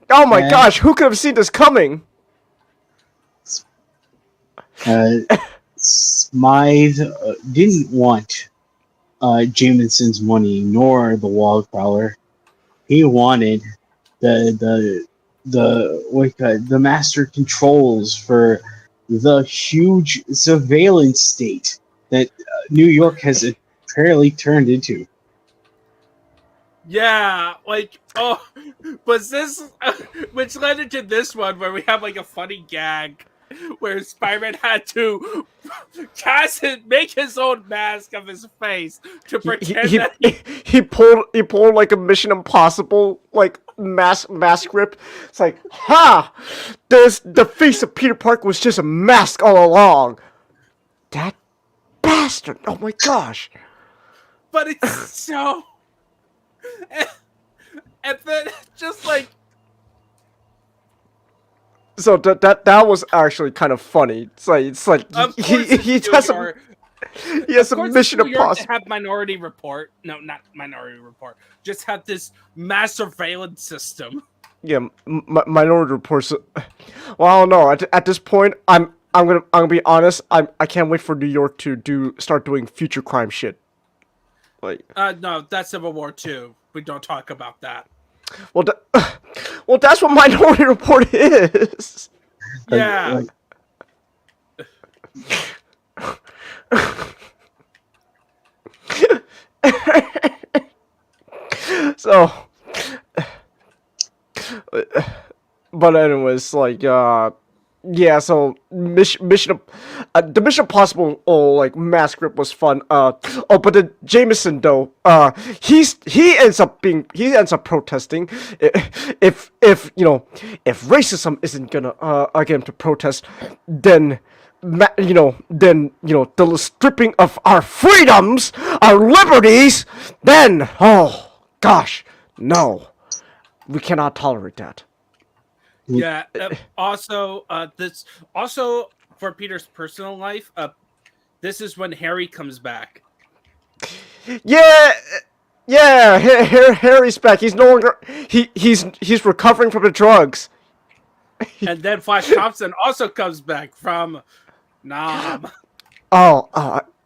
Oh my gosh, who could have seen this coming? Smythe didn't want Jameson's money nor the Wallcrawler. He wanted the master controls for the huge surveillance state that New York has apparently turned into. Yeah, like, oh, was this, which led into this one where we have like a funny gag where Spider-Man had to make his own mask of his face to pretend that he pulled like a Mission Impossible like mask rip. It's like, the face of Peter Parker was just a mask all along. That bastard! Oh my gosh! But it's so, and then just like. So that was actually kind of funny. It's like he has a Mission Impossible to have Minority Report. No, not Minority Report. Just have this mass surveillance system. Yeah, Minority Reports. Well, I don't know. At this point, I'm gonna be honest. I can't wait for New York to start doing future crime shit. Like no, that's Civil War 2. We don't talk about that. Well, that's what Minority Report is. Yeah. So, but anyways, like, yeah. So the Mission Impossible, like mask grip was fun. But the Jameson though, he ends up protesting. If racism isn't gonna get him to protest, then the stripping of our freedoms, our liberties, then oh gosh, no, we cannot tolerate that. Yeah. Also, this also for Peter's personal life. This is when Harry comes back. Yeah. Harry's back. He's no longer. He's recovering from the drugs. And then Flash Thompson also comes back from Nam. Oh,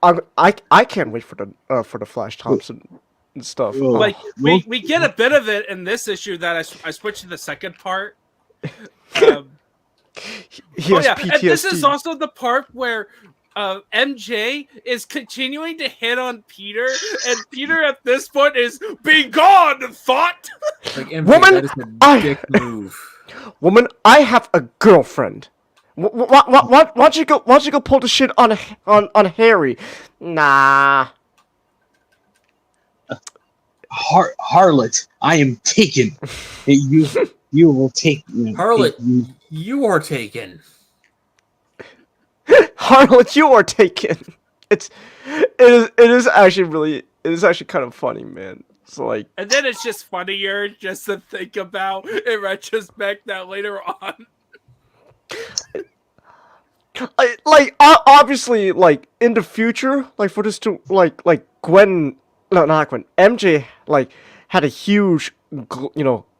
I can't wait for the Flash Thompson and stuff. Like we get a bit of it in this issue that I switched to the second part. He has PTSD. And this is also the part where MJ is continuing to hit on Peter, and Peter at this point is "Be gone, thought." Like, MJ, Woman, that is a dick move. Woman, I have a girlfriend. Why don't you go pull the shit on Harry? Nah. Harlot, I am taken. You will take me. Harlot, you are taken. Harlot, you are taken. It is actually kind of funny, man. It's like, and then it's just funnier just to think about in retrospect that later on. Obviously, like in the future, like for this to like Gwen, no, not Gwen, MJ, like had a huge,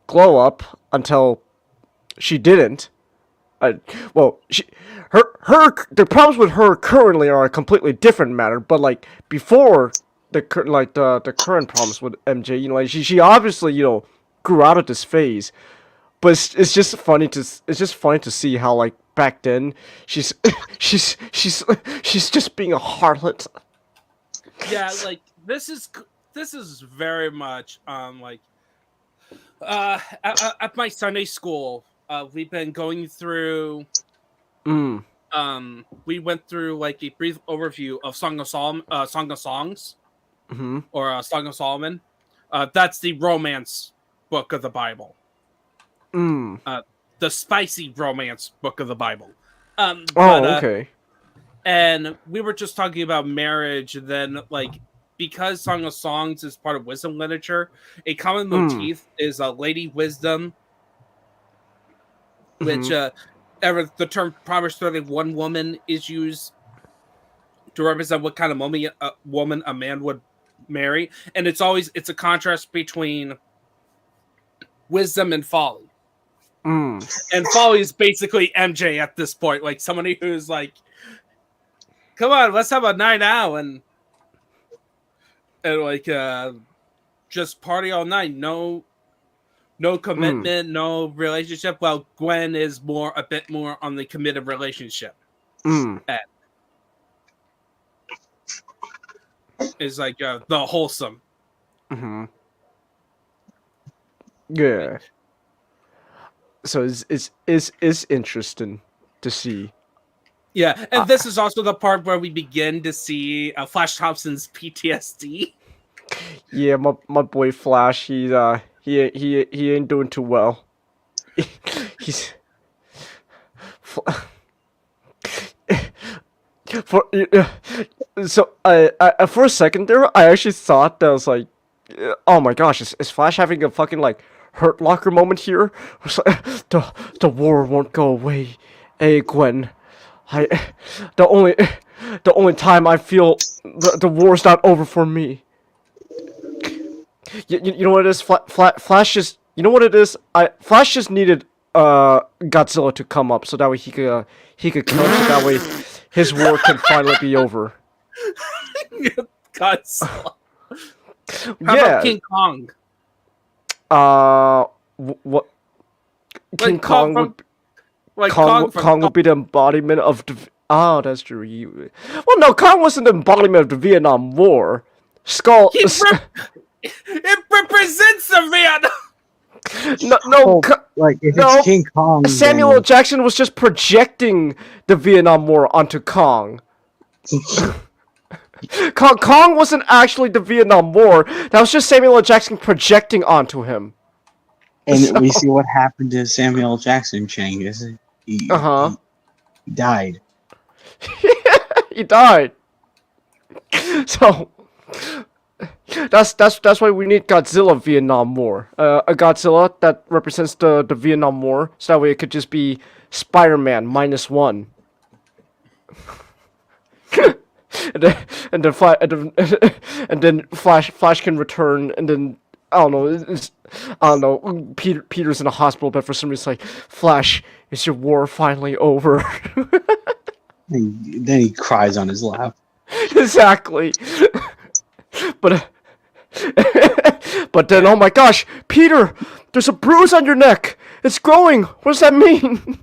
glow up until she didn't. The problems with her currently are a completely different matter. But like before the current problems with MJ, like she obviously grew out of this phase. But it's just funny to see how like back then. She's she's just being a harlot. Yeah, like this is very much like at my Sunday school. We've been going through. We went through like a brief overview of Song of Songs, or Song of Solomon. That's the romance book of the Bible. The spicy romance book of the Bible. Okay. And we were just talking about marriage, and then like because Song of Songs is part of wisdom literature, a common motif is Lady Wisdom, which the term Proverbs 31 woman is used to represent what kind of woman a man would marry, and it's a contrast between wisdom and folly. And folly is basically MJ at this point, like somebody who's like, come on, let's have a night out and like just party all night. No commitment, no relationship. Well, Gwen is a bit more on the committed relationship. Is like the wholesome. Yeah. So it's interesting to see. Yeah, and this is also the part where we begin to see Flash Thompson's PTSD. Yeah, my boy Flash, he ain't doing too well. He's for a second there, I actually thought that I was like, oh my gosh, is Flash having a fucking like Hurt Locker moment here? The war won't go away. Hey Gwen, the only time I feel the war's not over for me. You know what it is? Flash just, you know what it is? Flash just needed Godzilla to come up so that way he could kill him, so that way his war can finally be over. Godzilla. How about King Kong? What? Like King Kong would. Like Kong would be the embodiment of the. Oh, that's true. Well, no, Kong wasn't the embodiment of the Vietnam War. Skull. It represents the Vietnam. No. Like if it's King Kong, Samuel L. Jackson was just projecting the Vietnam War onto Kong. Kong wasn't actually the Vietnam War. That was just Samuel L. Jackson projecting onto him. And we see what happened to Samuel L. Jackson, Chang. He died. He died. So that's why we need Godzilla Vietnam War. A Godzilla that represents the Vietnam War, so that way it could just be Spider-Man -1. and then Flash can return, and then I don't know. Peter's in a hospital bed for some reason. Like, Flash, is your war finally over? And then he cries on his lap. Exactly. But then, oh my gosh, Peter, there's a bruise on your neck. It's growing. What does that mean?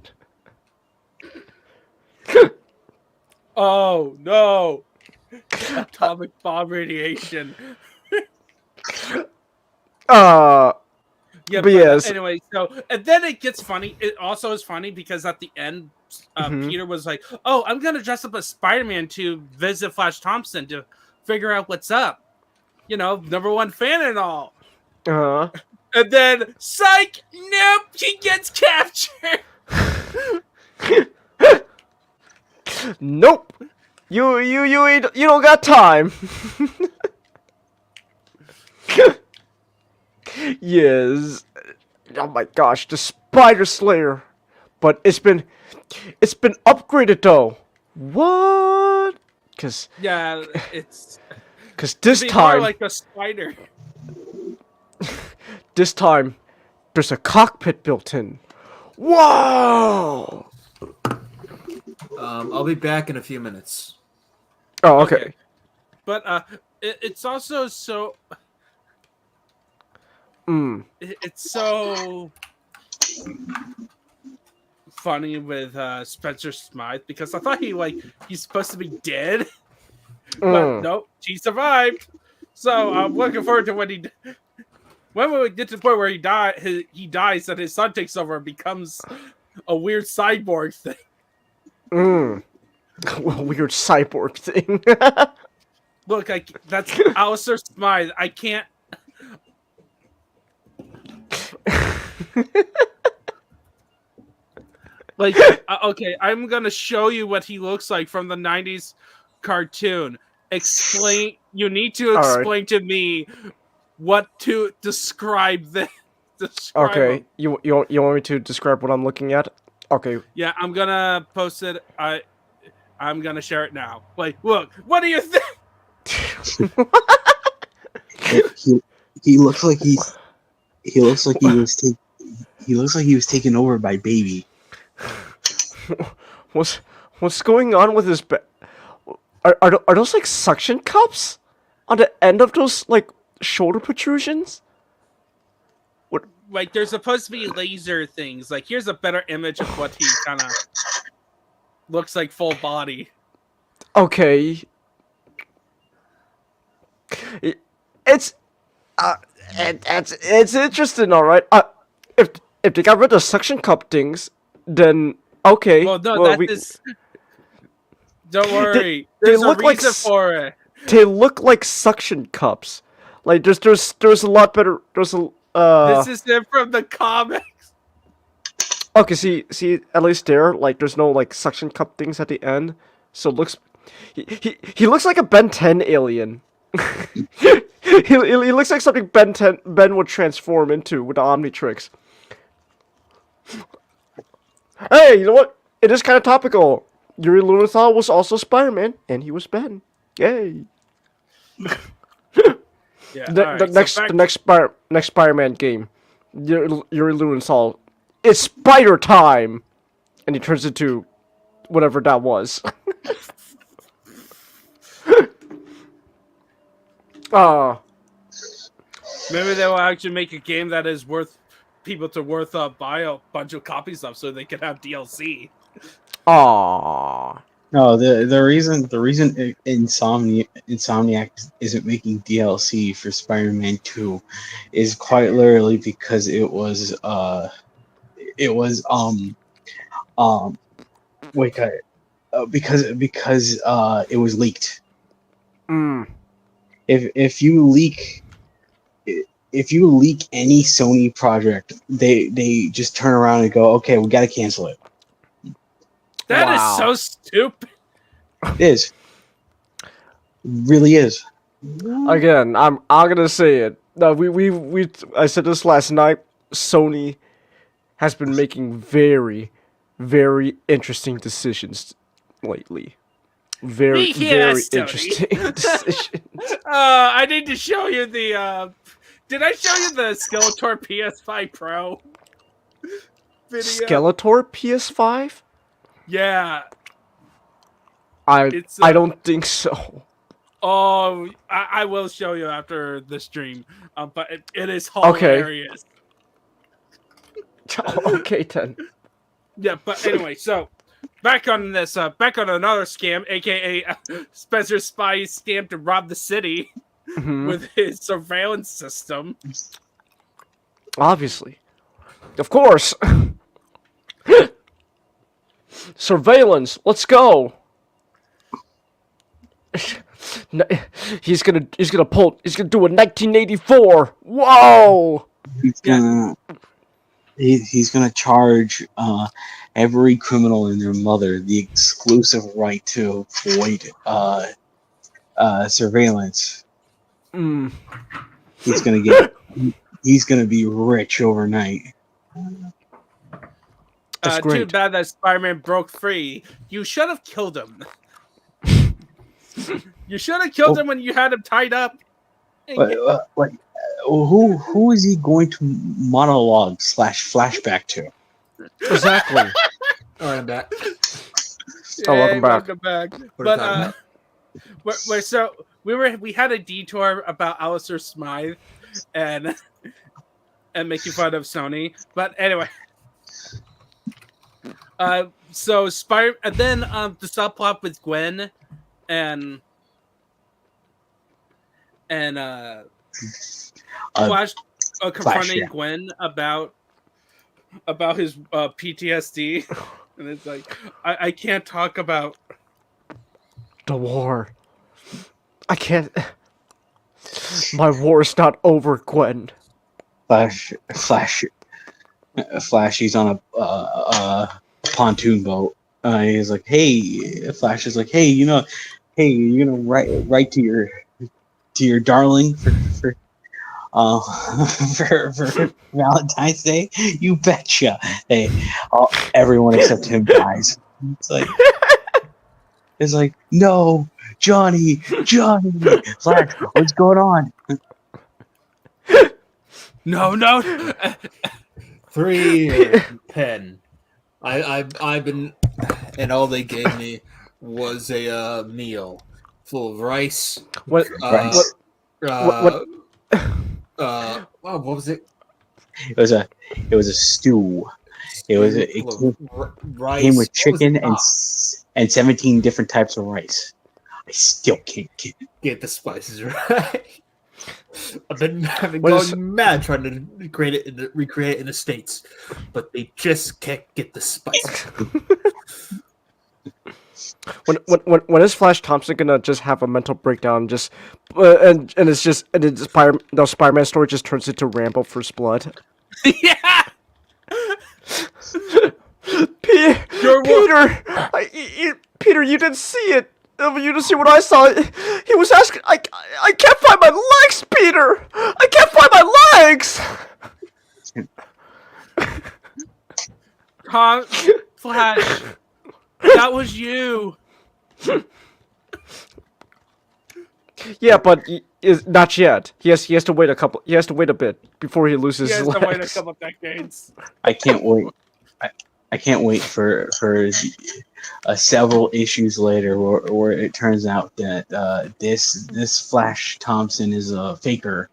Oh no! Atomic bomb radiation. Yeah, but yes. Anyway, so and then it gets funny. It also is funny because at the end, Peter was like, "Oh, I'm gonna dress up as Spider-Man to visit Flash Thompson to figure out what's up." You know, #1 fan and all. And then, psych! Nope, he gets captured. Nope. You don't got time. Yes. Oh my gosh, the Spider Slayer. But it's been upgraded though. What? Cause this time, more like a spider. This time, there's a cockpit built in. Whoa! I'll be back in a few minutes. Oh, okay. But it's also so. It's so funny with Spencer Smythe because I thought he's supposed to be dead, but nope, she survived. So I'm looking forward to when we get to the point where he dies, and his son takes over and becomes a weird cyborg thing. A weird cyborg thing. Look, that's Alistair Smythe. I can't. Okay, I'm gonna show you what he looks like from the '90s cartoon. You need to explain to me what to describe this. Okay, him. you want me to describe what I'm looking at? Okay. Yeah, I'm gonna post it. I'm gonna share it now. Look, what do you think? He looks like he was taken over by Baby. What's going on with his are those like suction cups on the end of those like shoulder protrusions? What? Like there's supposed to be laser things. Like here's a better image of what he kind of looks like full body. Okay. It's interesting, all right. If they got rid of suction cup things, then okay. Well, no, don't worry. They There's look a reason for it. They look like suction cups. Like there's a lot better. This is it from the comics. Okay, see, at least there, like, there's no like suction cup things at the end, so it looks. He looks like a Ben 10 alien. he looks like something Ben would transform into with the Omnitrix. Hey, you know what? It is kind of topical. Yuri Lowenthal was also Spider-Man, and he was Ben. Yay! Yeah, the next Spider-Man game, Yuri Lowenthal, it's Spider Time, and he turns into whatever that was. Maybe they will actually make a game that is worth people to buy a bunch of copies of, so they can have DLC. Aww. No, the reason Insomniac isn't making DLC for Spider-Man 2 is quite literally because it was it was leaked. If you leak any Sony project, they just turn around and go, okay, we gotta cancel it. That is so stupid. It is. It really is. Again, I'm gonna say it. I said this last night. Sony has been making very, very interesting decisions lately. Very interesting decisions. I need to show you the. Did I show you the Skeletor PS5 Pro video? Skeletor PS5? Yeah. I don't think so. Oh, I will show you after the stream. But it is hilarious. Okay, then. Yeah, but anyway, so back on another scam, aka Spencer Spy scam to rob the city with his surveillance system. Obviously. Of course. Surveillance, let's go. He's gonna do a 1984. Whoa! He's gonna charge every criminal and their mother the exclusive right to avoid surveillance. He's gonna be rich overnight. Too bad that Spider-Man broke free. You should have killed him. You should have killed him when you had him tied up. Who is he going to monologue / flashback to? Exactly. All right, I'm back. Welcome back. But we had a detour about Alistair Smythe and making fun of Sony. But anyway, So Spider, and then the subplot with Gwen and Flash confronting yeah. Gwen about his PTSD, and it's like I can't talk about The war. I can't. My war is not over, Gwen. Flash. He's on a pontoon boat. He's like, hey. Flash is like, hey, hey, you're gonna write to your darling for for Valentine's Day. You betcha. Hey, everyone except him dies. It's like, no, Johnny, Flash, what's going on? No. 3 pen. I've been, and all they gave me was a meal full of rice. What? Rice. What? What was it? It was a stew. It Rice. came with What was it? chicken and 17 different types of rice. I still can't Get the spices right. I've been What is- going mad trying to recreate it in the States, but they just can't get the spices. When is Flash Thompson gonna just have a mental breakdown? Just and it's just the Spider-Man story just turns into Rambo First Blood. Yeah. Peter, you didn't see it. You didn't see what I saw. He was asking. I can't find my legs, Peter. I can't find my legs. Flash, that was you. Yeah, but is not yet. He has to wait a couple. He has to wait a bit before he loses He has his to legs. wait a couple decades. I can't wait. I can't wait for several issues later where it turns out that this Flash Thompson is a faker.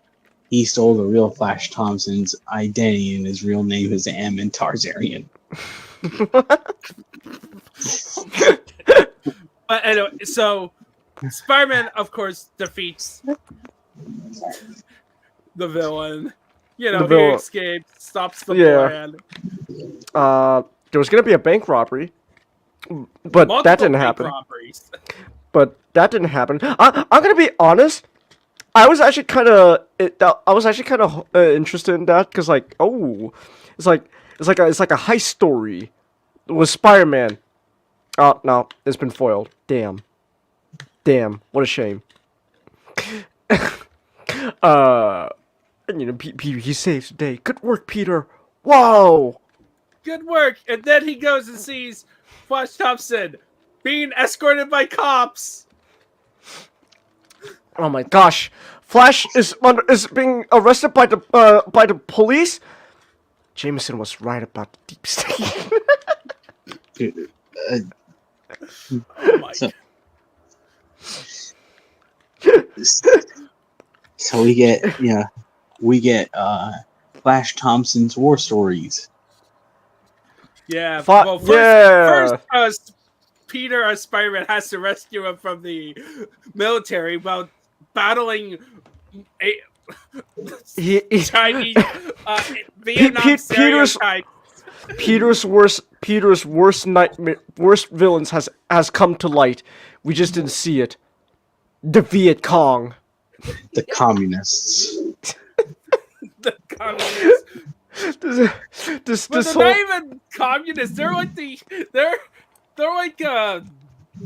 He stole the real Flash Thompson's identity, and his real name is Ammon Tarzarian. But anyway, so Spider-Man, of course, defeats the villain. You know, The villain. he escapes, stops the Yeah. plan. There was gonna be a bank robbery, but Multiple that didn't bank happen. robberies. I'm gonna be honest. I was actually kind of interested in that because it's like a heist story with Spider-Man. Oh no, it's been foiled. Damn, what a shame. Peter, he saves the day. Good work, Peter. Whoa. Good work. And then he goes and sees Flash Thompson being escorted by cops. Oh my gosh, Flash is being arrested by the police. Jameson was right about the deep state. Dude, Oh my so we get Flash Thompson's war stories. Yeah. Well, first, Peter as Spider-Man has to rescue him from the military while battling a Chinese Vietnam stereotype. Peter's worst nightmare, worst villains has come to light. We just didn't see it. The Viet Cong. The communists. The communists. This But they're whole... not even communists. They're like they're like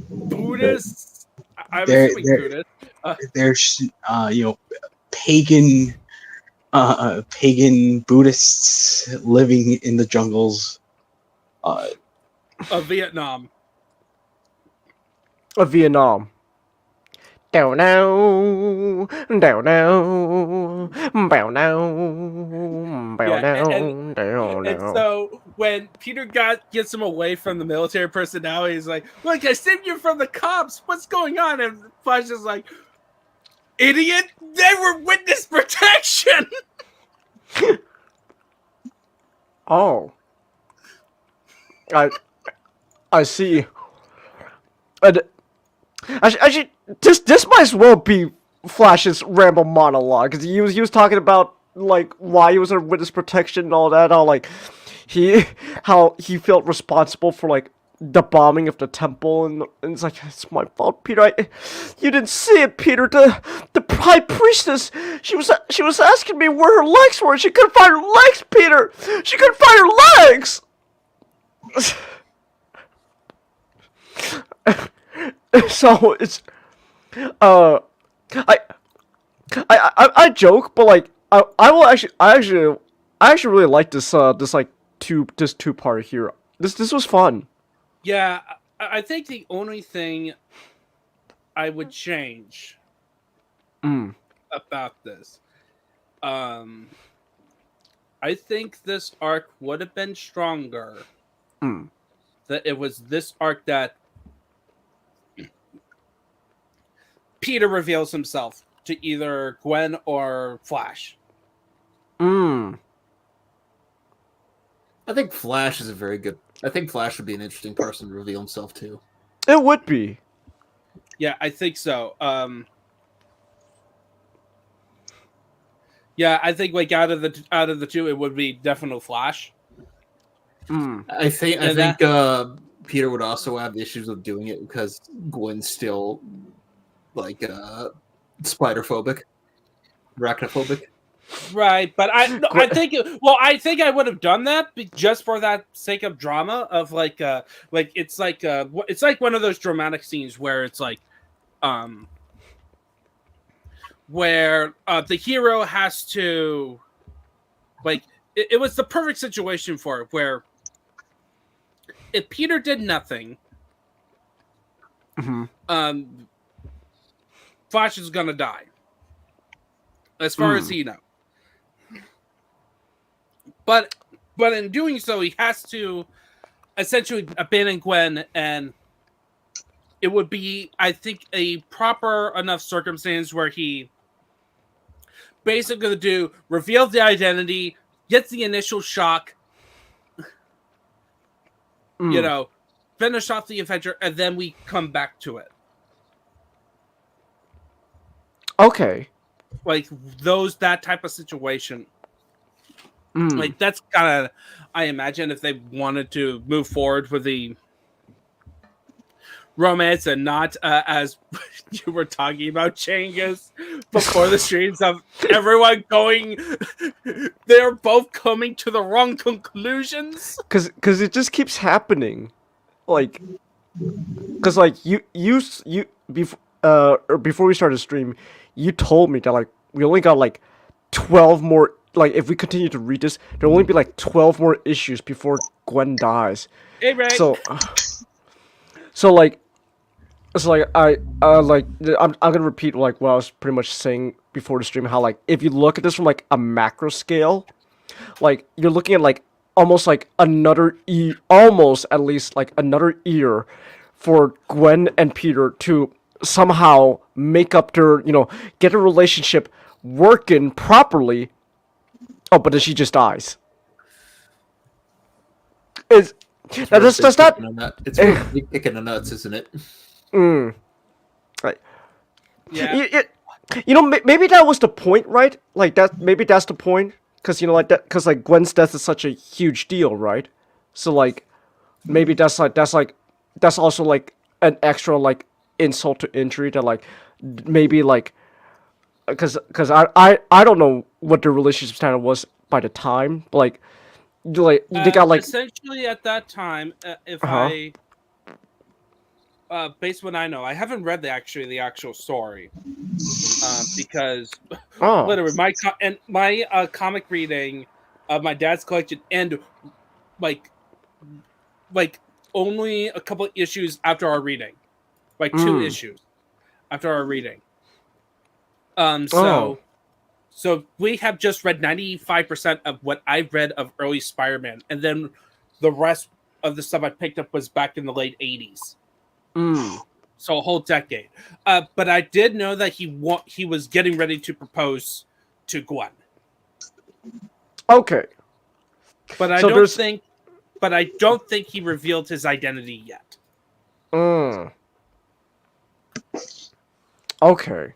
Buddhists. I'm assuming Buddhists. There's pagan Buddhists living in the jungles. Of Vietnam. Of Vietnam. Down now, down now, bow now, bow down, down And now. so when Peter gets him away from the military personality, he's like, "Look, I saved you from the cops. What's going on?" And Flash is like, "Idiot! They were witness protection." Oh. I see. And actually, this might as well be Flash's ramble monologue, because he was talking about like why he was under witness protection and all that. How he felt responsible for like the bombing of the temple, and it's like, it's my fault, Peter. You didn't see it, Peter. The high priestess, she was asking me where her legs were. She couldn't find her legs, Peter. She couldn't find her legs. So it's I joke, but like I actually really like this this two-part here. This was fun. Yeah, I think the only thing I would change about this, I think this arc would have been stronger. That it was this arc that Peter reveals himself to either Gwen or Flash. I think Flash is a very good. I think Flash would be an interesting person to reveal himself to. It would be. Yeah, I think so. Yeah, I think like out of the two, it would be definitely Flash. I think Peter would also have issues with doing it because Gwen's still like spider-phobic, arachnophobic. Right, but I think I would have done that just for that sake of drama of like it's like one of those dramatic scenes where it's like where the hero has to like it was the perfect situation for it, where if Peter did nothing, Flash is gonna die, as far as he knows. But in doing so, he has to essentially abandon Gwen, and it would be, I think, a proper enough circumstance where he basically reveals the identity, gets the initial shock, finish off the adventure, and then we come back to it. Okay. Like that type of situation. Like that's kind of, I imagine, if they wanted to move forward with the romance and not as you were talking about, Changus, before the streams of everyone going, they're both coming to the wrong conclusions. Because it just keeps happening, like, because like before we started the stream, you told me that like we only got like 12 more. Like, if we continue to read this, there'll only be like 12 more issues before Gwen dies. Hey, Ray. So like, it's like I'm gonna repeat like what I was pretty much saying before the stream. How like if you look at this from like a macro scale, like you're looking at like almost like another almost at least like another year for Gwen and Peter to somehow make up their get a relationship working properly. Oh, but then she just dies. That's not. It's really kicking the nuts, isn't it? Right. Yeah. Maybe that was the point, right? Like that. Maybe that's the point, because like that. Because like Gwen's death is such a huge deal, right? So like, maybe that's also like an extra like insult to injury that like maybe like. Because I don't know what the relationship standard was by the time, but they got like essentially at that time. Based on what I know, I haven't read the actual story because literally my comic reading of my dad's collection and like only a couple of issues after our reading, like 2 issues after our reading. So we have just read 95% of what I've read of early Spider-Man, and then the rest of the stuff I picked up was back in the late 80s. So a whole decade. But I did know that he was getting ready to propose to Gwen. Okay. But I don't think but I don't think he revealed his identity yet. Okay.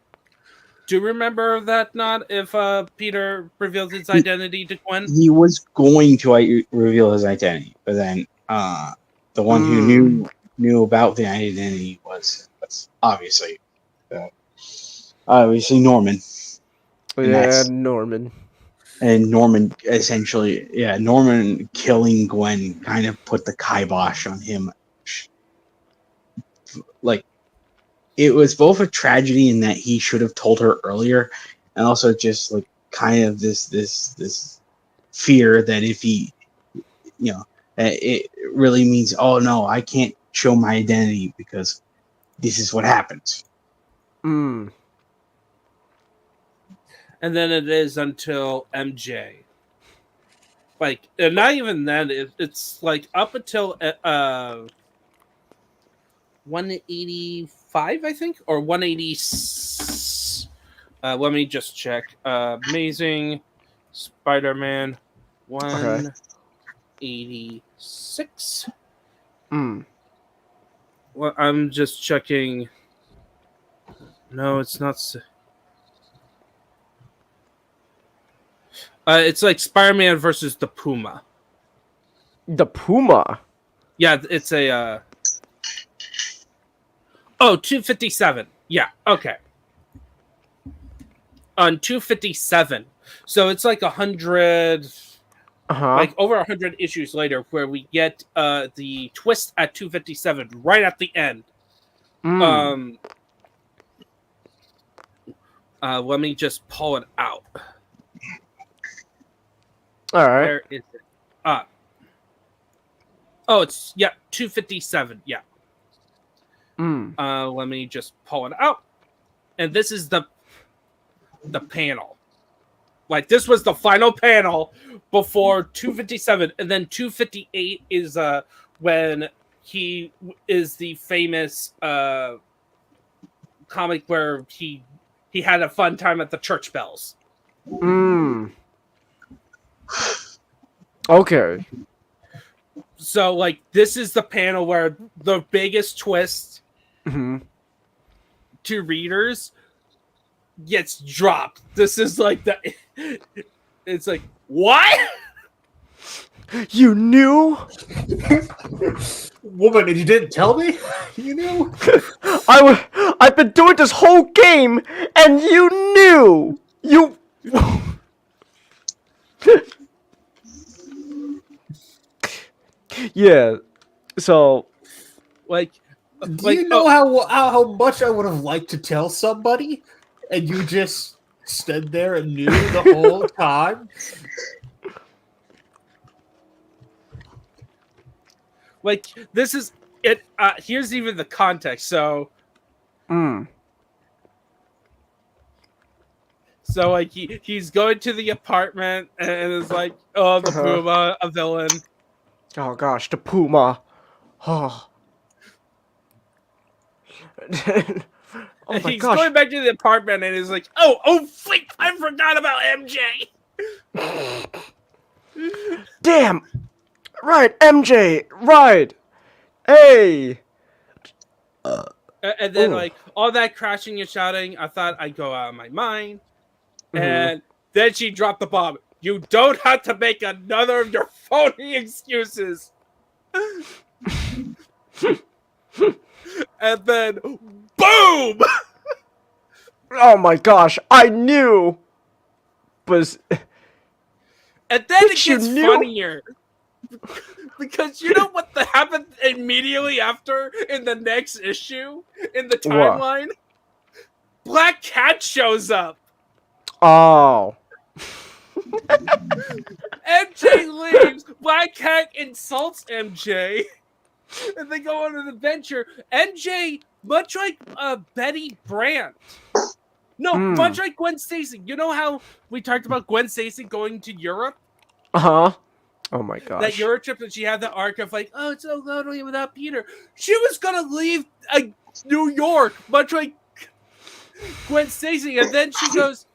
Do you remember that not if Peter revealed his identity to Gwen? He was going to reveal his identity, but then the one who knew about the identity was obviously Norman. Yeah, Norman. And Norman essentially, Norman killing Gwen kind of put the kibosh on him. Like, it was both a tragedy in that he should have told her earlier, and also just like kind of this fear that if he, it really means, oh no, I can't show my identity because this is what happens. And then it is until MJ. Like, and not even then. It's like up until 185, I think, or 180. Let me just check. Amazing Spider-Man 186. Well, I'm just checking. No, it's not. It's like Spider-Man versus the Puma. The Puma? Yeah, it's a... 257. Yeah, okay. On 257. So it's like 100... Like over 100 issues later where we get the twist at 257 right at the end. Let me just pull it out. All right. Where is it? It's 257. Yeah. Let me just pull it out. And this is the panel. Like, this was the final panel before 257, and then 258 is when he is the famous comic where he had a fun time at the church bells. Okay. So, like, this is the panel where the biggest twist to readers gets dropped. This is like it's like, what? You knew? Woman, and you didn't tell me? You knew? I've been doing this whole game, and you knew! You... Yeah, so... Do you know how much I would have liked to tell somebody, and you just stood there and knew the whole time? Like, this is it. Here's even the context. So, so like he's going to the apartment and is like, oh, the Puma, a villain. Oh gosh, the Puma. Oh. Oh my He's gosh. going back to the apartment and is like, oh, freak! I forgot about MJ. Damn! Right, MJ! Right! Hey! And then, like, all that crashing and shouting, I thought I'd go out of my mind. And then she dropped the bomb. You don't have to make another of your phony excuses. And then, boom! Oh my gosh, I knew! And then it gets funnier. Because you know what happened immediately after in the next issue? In the timeline? What? Black Cat shows up. Oh. MJ leaves. Black Cat insults MJ. And they go on an adventure. MJ, much like Betty Brant. No, much like Gwen Stacy. You know how we talked about Gwen Stacy going to Europe? Oh my gosh. That Euro trip that she had the arc of like, oh, it's so lonely without Peter. She was gonna leave New York, much like Gwen Stacy, and then she goes,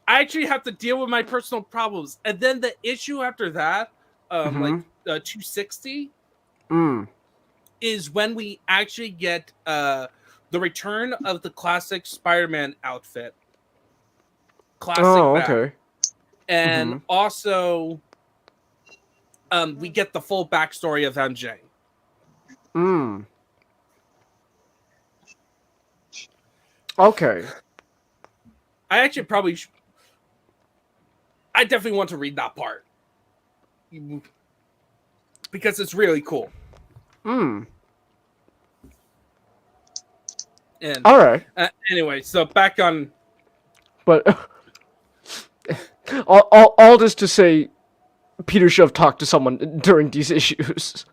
I actually have to deal with my personal problems. And then the issue after that, like 260 Mm. is when we actually get the return of the classic Spider-Man outfit. Classic Oh, back. okay. And Mhm. also we get the full backstory of MJ. Mm. Okay. I actually probably I definitely want to read that part because it's really cool. Mm. And All right. anyway, so back on. But all this to say, Peter should have talked to someone during these issues.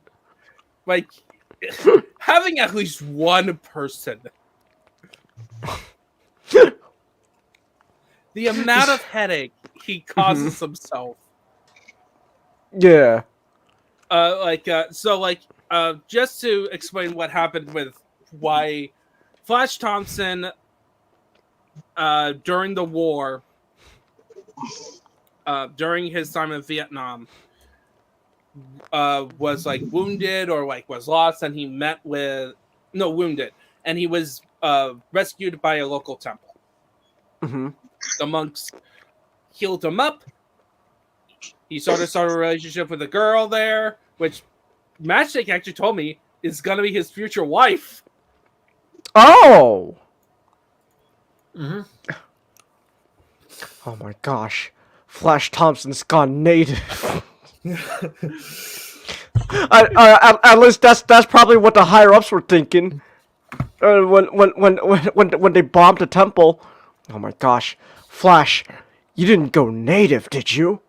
Like, having at least one person. The amount of headache he causes himself. Yeah. Just to explain what happened with why Flash Thompson, during the war, during his time in Vietnam, was like wounded or like was lost, and he met with wounded, and he was rescued by a local temple. Mm-hmm. The monks healed him up. He started a relationship with a girl there, which Matchstick actually told me is gonna be his future wife. Oh. Mm-hmm. Oh my gosh, Flash Thompson's gone native. At least that's probably what the higher ups were thinking. When they bombed the temple. Oh my gosh, Flash, you didn't go native, did you?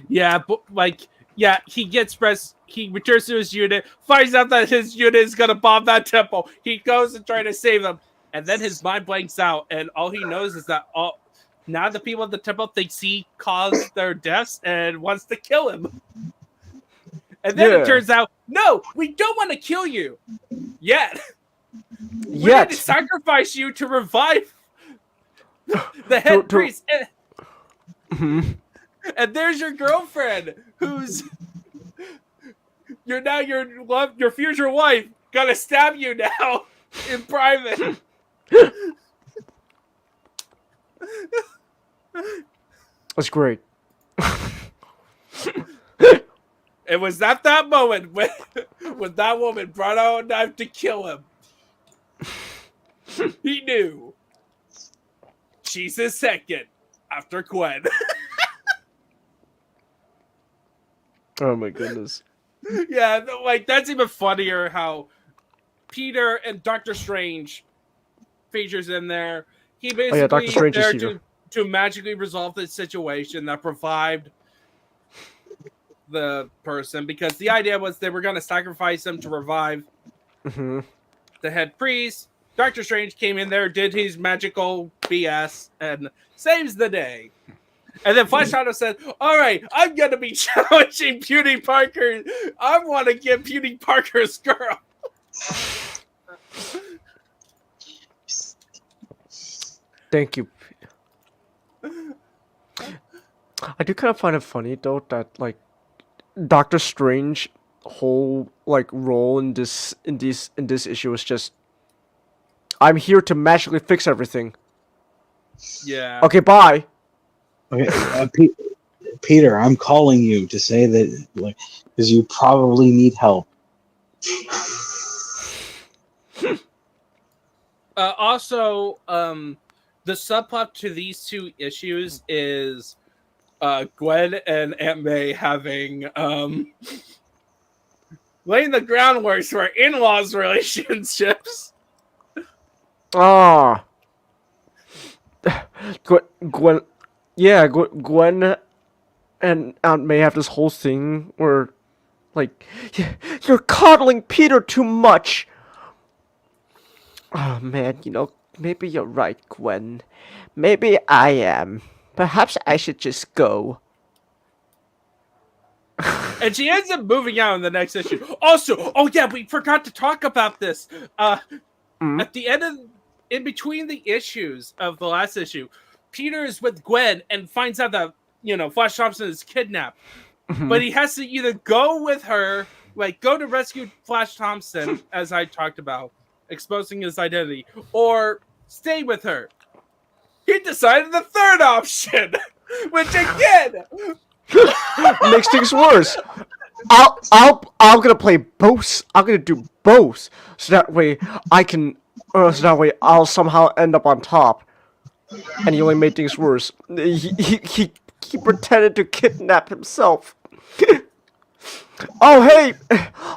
Yeah, but he returns to his unit, finds out that his unit is gonna bomb that temple. He goes and tries to save them, and then his mind blanks out, and all he knows is that now the people at the temple thinks he caused their deaths and wants to kill him. And then it turns out, no, we don't want to kill you yet. We need to sacrifice you to revive the head priest. And there's your girlfriend, who's your future wife, gonna stab you now in private. That's great. It was at that moment when that woman brought out a knife to kill him. He knew. She's his second after Gwen. Oh my goodness. Yeah, like that's even funnier how Peter and Doctor Strange features in there. He basically Doctor Strange is there here. to magically resolve the situation that revived the person, because the idea was they were going to sacrifice him to revive the head priest. Doctor Strange came in there, did his magical BS, and saves the day. And then Flash Shadow said, all right, I'm going to be challenging Beauty Parker. I want to get Beauty Parker's girl. Thank you. I do kind of find it funny though that like Doctor Strange whole like role in this issue is just, I'm here to magically fix everything. Yeah. Okay, bye. Okay, Peter, I'm calling you to say that, like, because you probably need help. Also, the subplot to these two issues is Gwen and Aunt May having laying the groundwork for in-laws relationships. Ah. Gwen, yeah, Gwen and Aunt May have this whole thing where, like, you're coddling Peter too much. Oh man, maybe you're right, Gwen. Maybe I am. Perhaps I should just go. And she ends up moving out in the next issue. Also, oh yeah, we forgot to talk about this. At the end in between the issues of the last issue, Peter is with Gwen and finds out that, Flash Thompson is kidnapped. but he has to either go with her, like go to rescue Flash Thompson, as I talked about, exposing his identity, or stay with her. He decided the third option, which again makes things worse. I'm gonna play both. I'm gonna do both, so that way I can. So that way I'll somehow end up on top. And he only made things worse. He pretended to kidnap himself. Oh hey!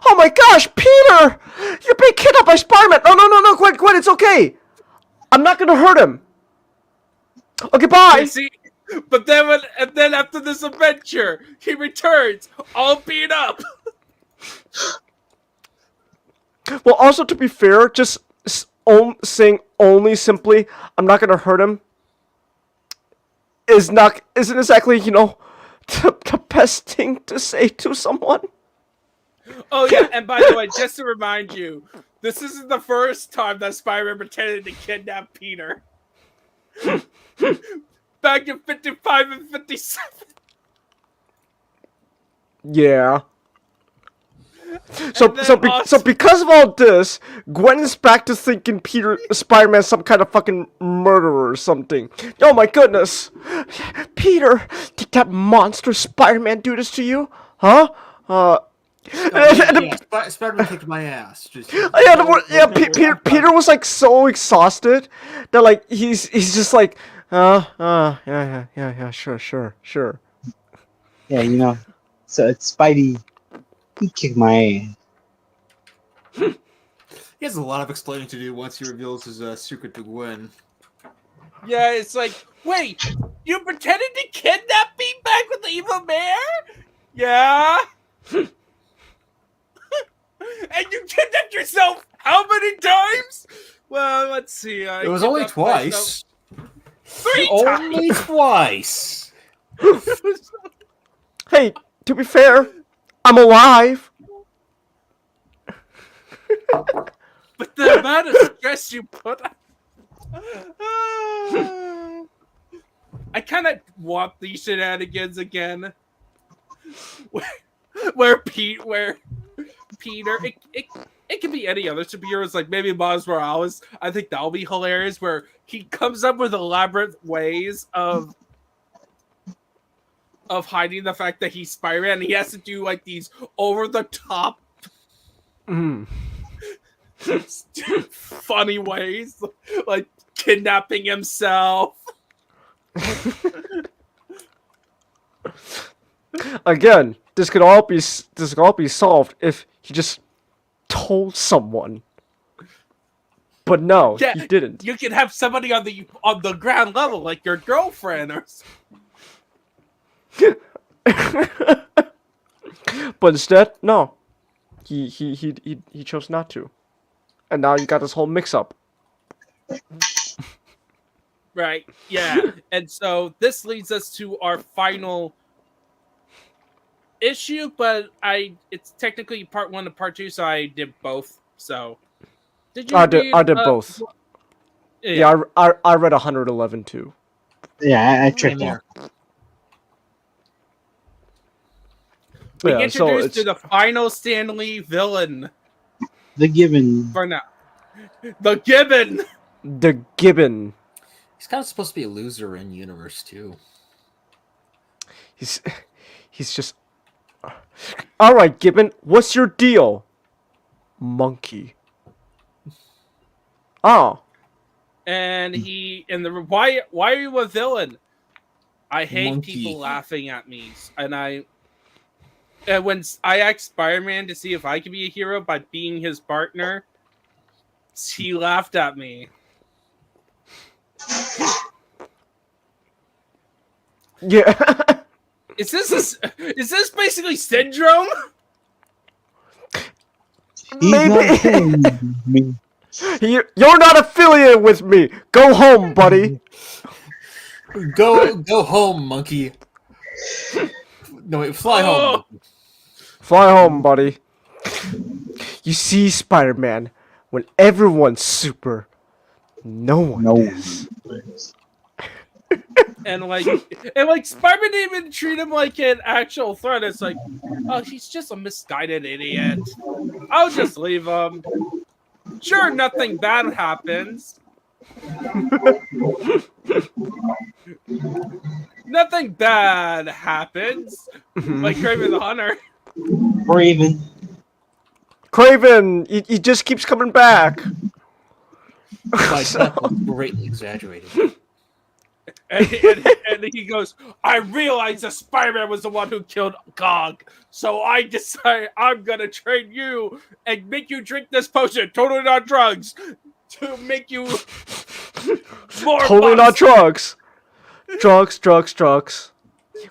Oh my gosh, Peter! You're being kidnapped by Spider-Man! No, Gwen, it's okay. I'm not gonna hurt him. Okay, bye. see, but then after this adventure, he returns all beat up. Well, also to be fair, just saying only simply I'm not gonna hurt him isn't exactly, you know, the best thing to say to someone. Oh yeah, and by the way, just to remind you, this isn't the first time that Spider-Man pretended to kidnap Peter. Back in 55 and 57. Yeah. So because of all this, Gwen is back to thinking Spider-Man's some kind of fucking murderer or something. Oh my goodness, Peter, did that monster Spider-Man do this to you? Huh? Spider-Man kicked my ass. Peter was like so exhausted that like he's just like, yeah, sure. Yeah, you know, so it's Spidey. He kicked my ass. He has a lot of explaining to do once he reveals his secret to Gwen. Yeah, it's like, wait, you pretended to kidnap me back with the evil mayor? Yeah. And you kidnapped yourself how many times? Well, let's see. It was only twice. 3 times. Only twice. Hey, to be fair, I'm alive. But the amount of stress you put on... I kind of want these shenanigans again. Where Peter... It could be any other superheroes, like maybe Miles Morales. I think that'll be hilarious, where he comes up with elaborate ways of hiding the fact that he's Spider-Man, and he has to do like these over-the-top funny ways, like kidnapping himself. Again, this could all be solved if he just told someone. But no, Yeah, he didn't. You could have somebody on the ground level, like your girlfriend or something. But instead, no. He chose not to. And now you got this whole mix-up. Right, yeah. And so this leads us to our final issue, but it's technically part 1 and part 2, so I did both. So did you I did both. Yeah, I read 111 too. Yeah, I checked out. We Yeah, introduced to the final Stan Lee villain. The Gibbon. For now. The Gibbon! The Gibbon. He's kind of supposed to be a loser in universe too. He's just... Alright, Gibbon, what's your deal? Monkey. Oh. And why are you a villain? I hate Monkey. people laughing at me. And when I asked Spider-Man to see if I could be a hero by being his partner, he laughed at me. Yeah. Is this basically syndrome? He's Maybe. not saying me. You're not affiliated with me. Go home, buddy. Go home, monkey. No, wait, fly home. Fly home, buddy. You see, Spider-Man, when everyone's super, no one is. and Spider-Man didn't even treat him like an actual threat. It's like, oh, he's just a misguided idiot. I'll just leave him. Sure, nothing bad happens. Nothing bad happens. Like Kraven the Hunter. Kraven, he just keeps coming back. My death was greatly exaggerated. And he goes, I realized that Spider-Man was the one who killed Gog, so I decided I'm gonna train you and make you drink this potion, totally not drugs, to make you more Totally not monsters. drugs.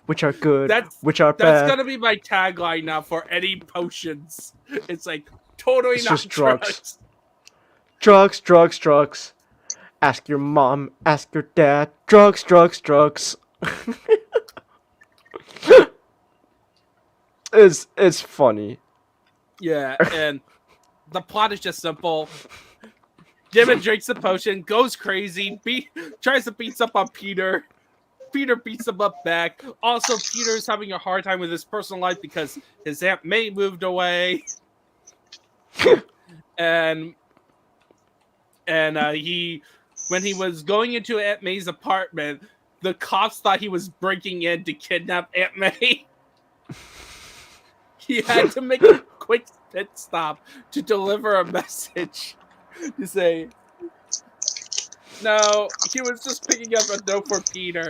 Which are good, which are bad. That's gonna be my tagline now for any potions. It's like, totally It's not just drugs. Ask your mom, ask your dad. Drugs. It's funny. Yeah, and the plot is just simple. Gibbon drinks the potion, goes crazy, tries to beat up on Peter. Peter beats him up back. Also, Peter's having a hard time with his personal life because his Aunt May moved away. and when he was going into Aunt May's apartment, the cops thought he was breaking in to kidnap Aunt May. He had to make a quick pit stop to deliver a message to say, no, he was just picking up a note for Peter.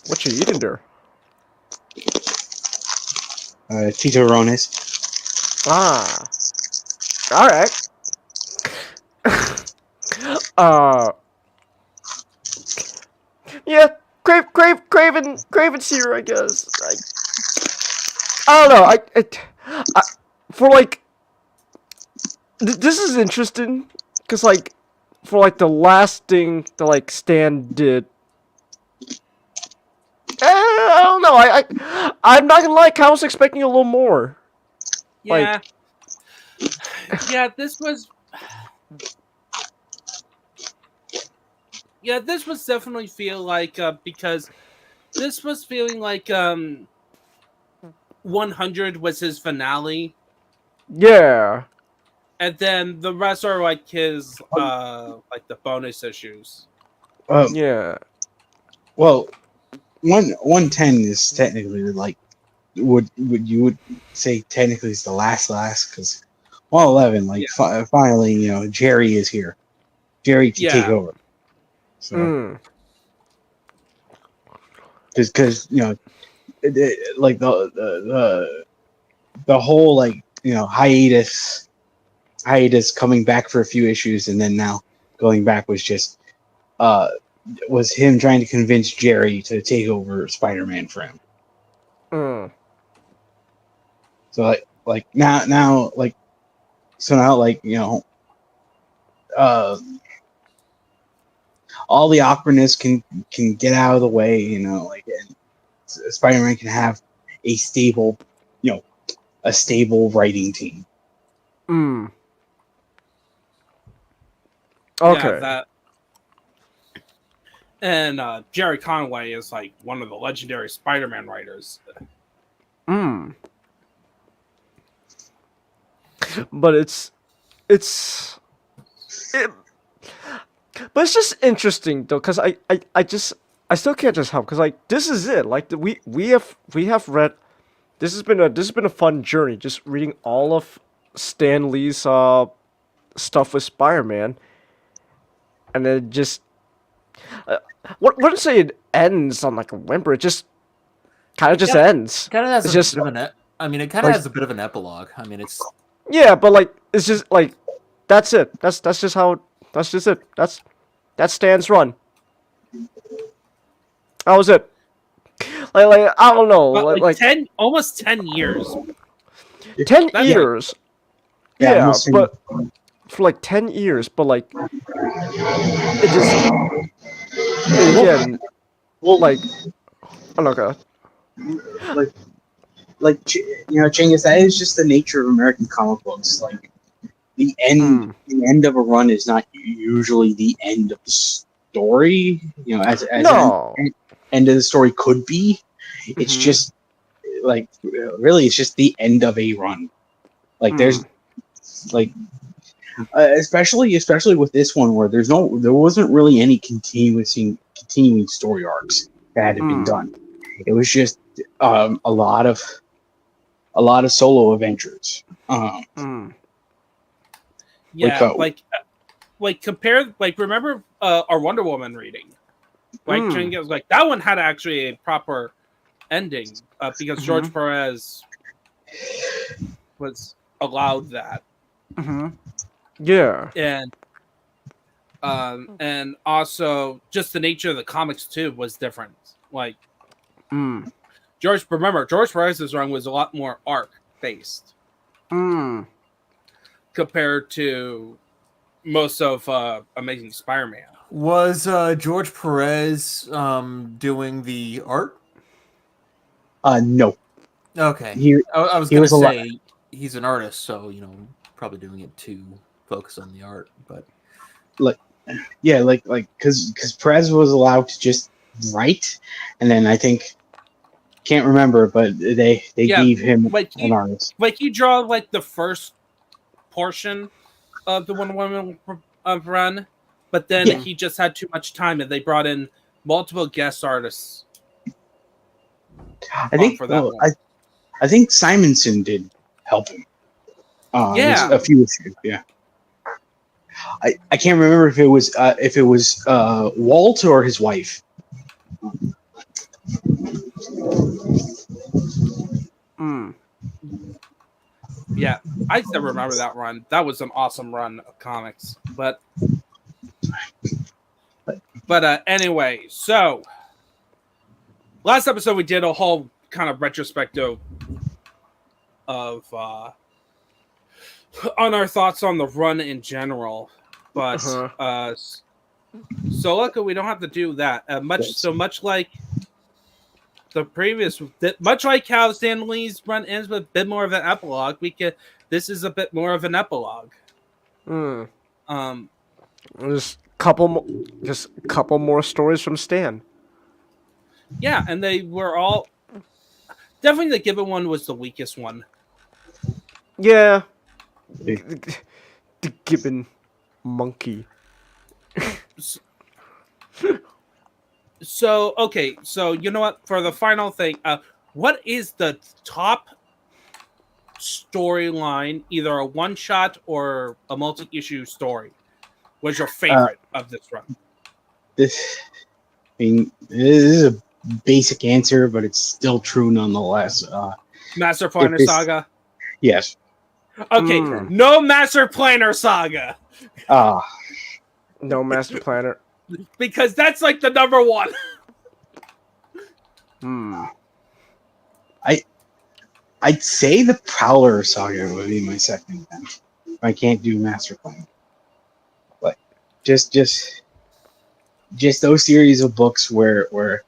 What you eating there? Chicharrones. Ah. All right. Yeah, Kraven's here, I guess. I don't know. I for like, this is interesting because like, for like the last thing that like Stan did. I don't know. I'm not gonna lie. I was expecting a little more. Yeah. Yeah, this was. Yeah, this was definitely feel like because this was feeling like 100 was his finale. Yeah. And then the rest are like his like the bonus issues. Yeah. Well, 110 is technically like would say technically it's the last because 111 like finally, you know, Jerry is here. Jerry to take over. So because you know like the whole like, you know, hiatus coming back for a few issues and then now going back was just was him trying to convince Jerry to take over Spider-Man for him. So like now like so now like, you know, all the awkwardness can get out of the way, you know, like, and Spider-Man can have a stable, you know, a stable writing team. Okay. Yeah, that. And Jerry Conway is like one of the legendary Spider-Man writers. But it's just interesting though, because I still can't just help because like this is it. Like we have read. This has been a fun journey just reading all of Stan Lee's stuff with Spider-Man, and then just wouldn't say it ends on like a whimper. It just kind of just ends. Kind of has it's a just bit of an. I mean, it kind of has a bit of an epilogue. I mean, it's. Yeah, but like it's just like that's it. That's just how. That's just it. That's Stan's run. That was it. Like I don't know. Like 10, almost 10 years. 10 years. Yeah, but for like 10 years, but like it just again like oh no god. Chinggis, that is just the nature of American comic books. Like the end of a run is not usually the end of the story. As No. an end of the story could be. It's just like really, it's just the end of a run. Like there's like especially with this one where there wasn't really any continuing story arcs that had been done. It was just a lot of solo adventures. Yeah, like compare, like remember our Wonder Woman reading, like was like that one had actually a proper ending because George Perez was allowed that. Yeah, and also just the nature of the comics too was different. Like George Perez's run was a lot more arc based compared to most of Amazing Spider-Man. Was George Perez doing the art? No. Okay. I was going to say he's an artist, so probably doing it to focus on the art, but because Perez was allowed to just write, and then I think can't remember, but they gave him an artist. Like he draw like the first portion of the Wonder Woman run, but then he just had too much time, and they brought in multiple guest artists. I think Simonson did help him. A few issues. Yeah. I can't remember if it was Walt or his wife. Yeah, I still remember that run. That was an awesome run of comics. But anyway, so last episode we did a whole kind of retrospective of on our thoughts on the run in general. But so luckily we don't have to do that. Much like the previous, much like how Stan Lee's run ends with a bit more of an epilogue, this is a bit more of an epilogue. Just a couple more stories from Stan. Yeah, and they were all definitely the Gibbon one was the weakest one. Yeah, the Gibbon monkey. So you know what? For the final thing, what is the top storyline, either a one-shot or a multi-issue story? Was your favorite of this run? This is a basic answer, but it's still true nonetheless. Master Planner Saga? Yes. Okay, no Master Planner Saga. No Master Planner. Because that's like the number one. I'd say the Prowler Saga would be my second then. I can't do Master Plan. But just those series of books where for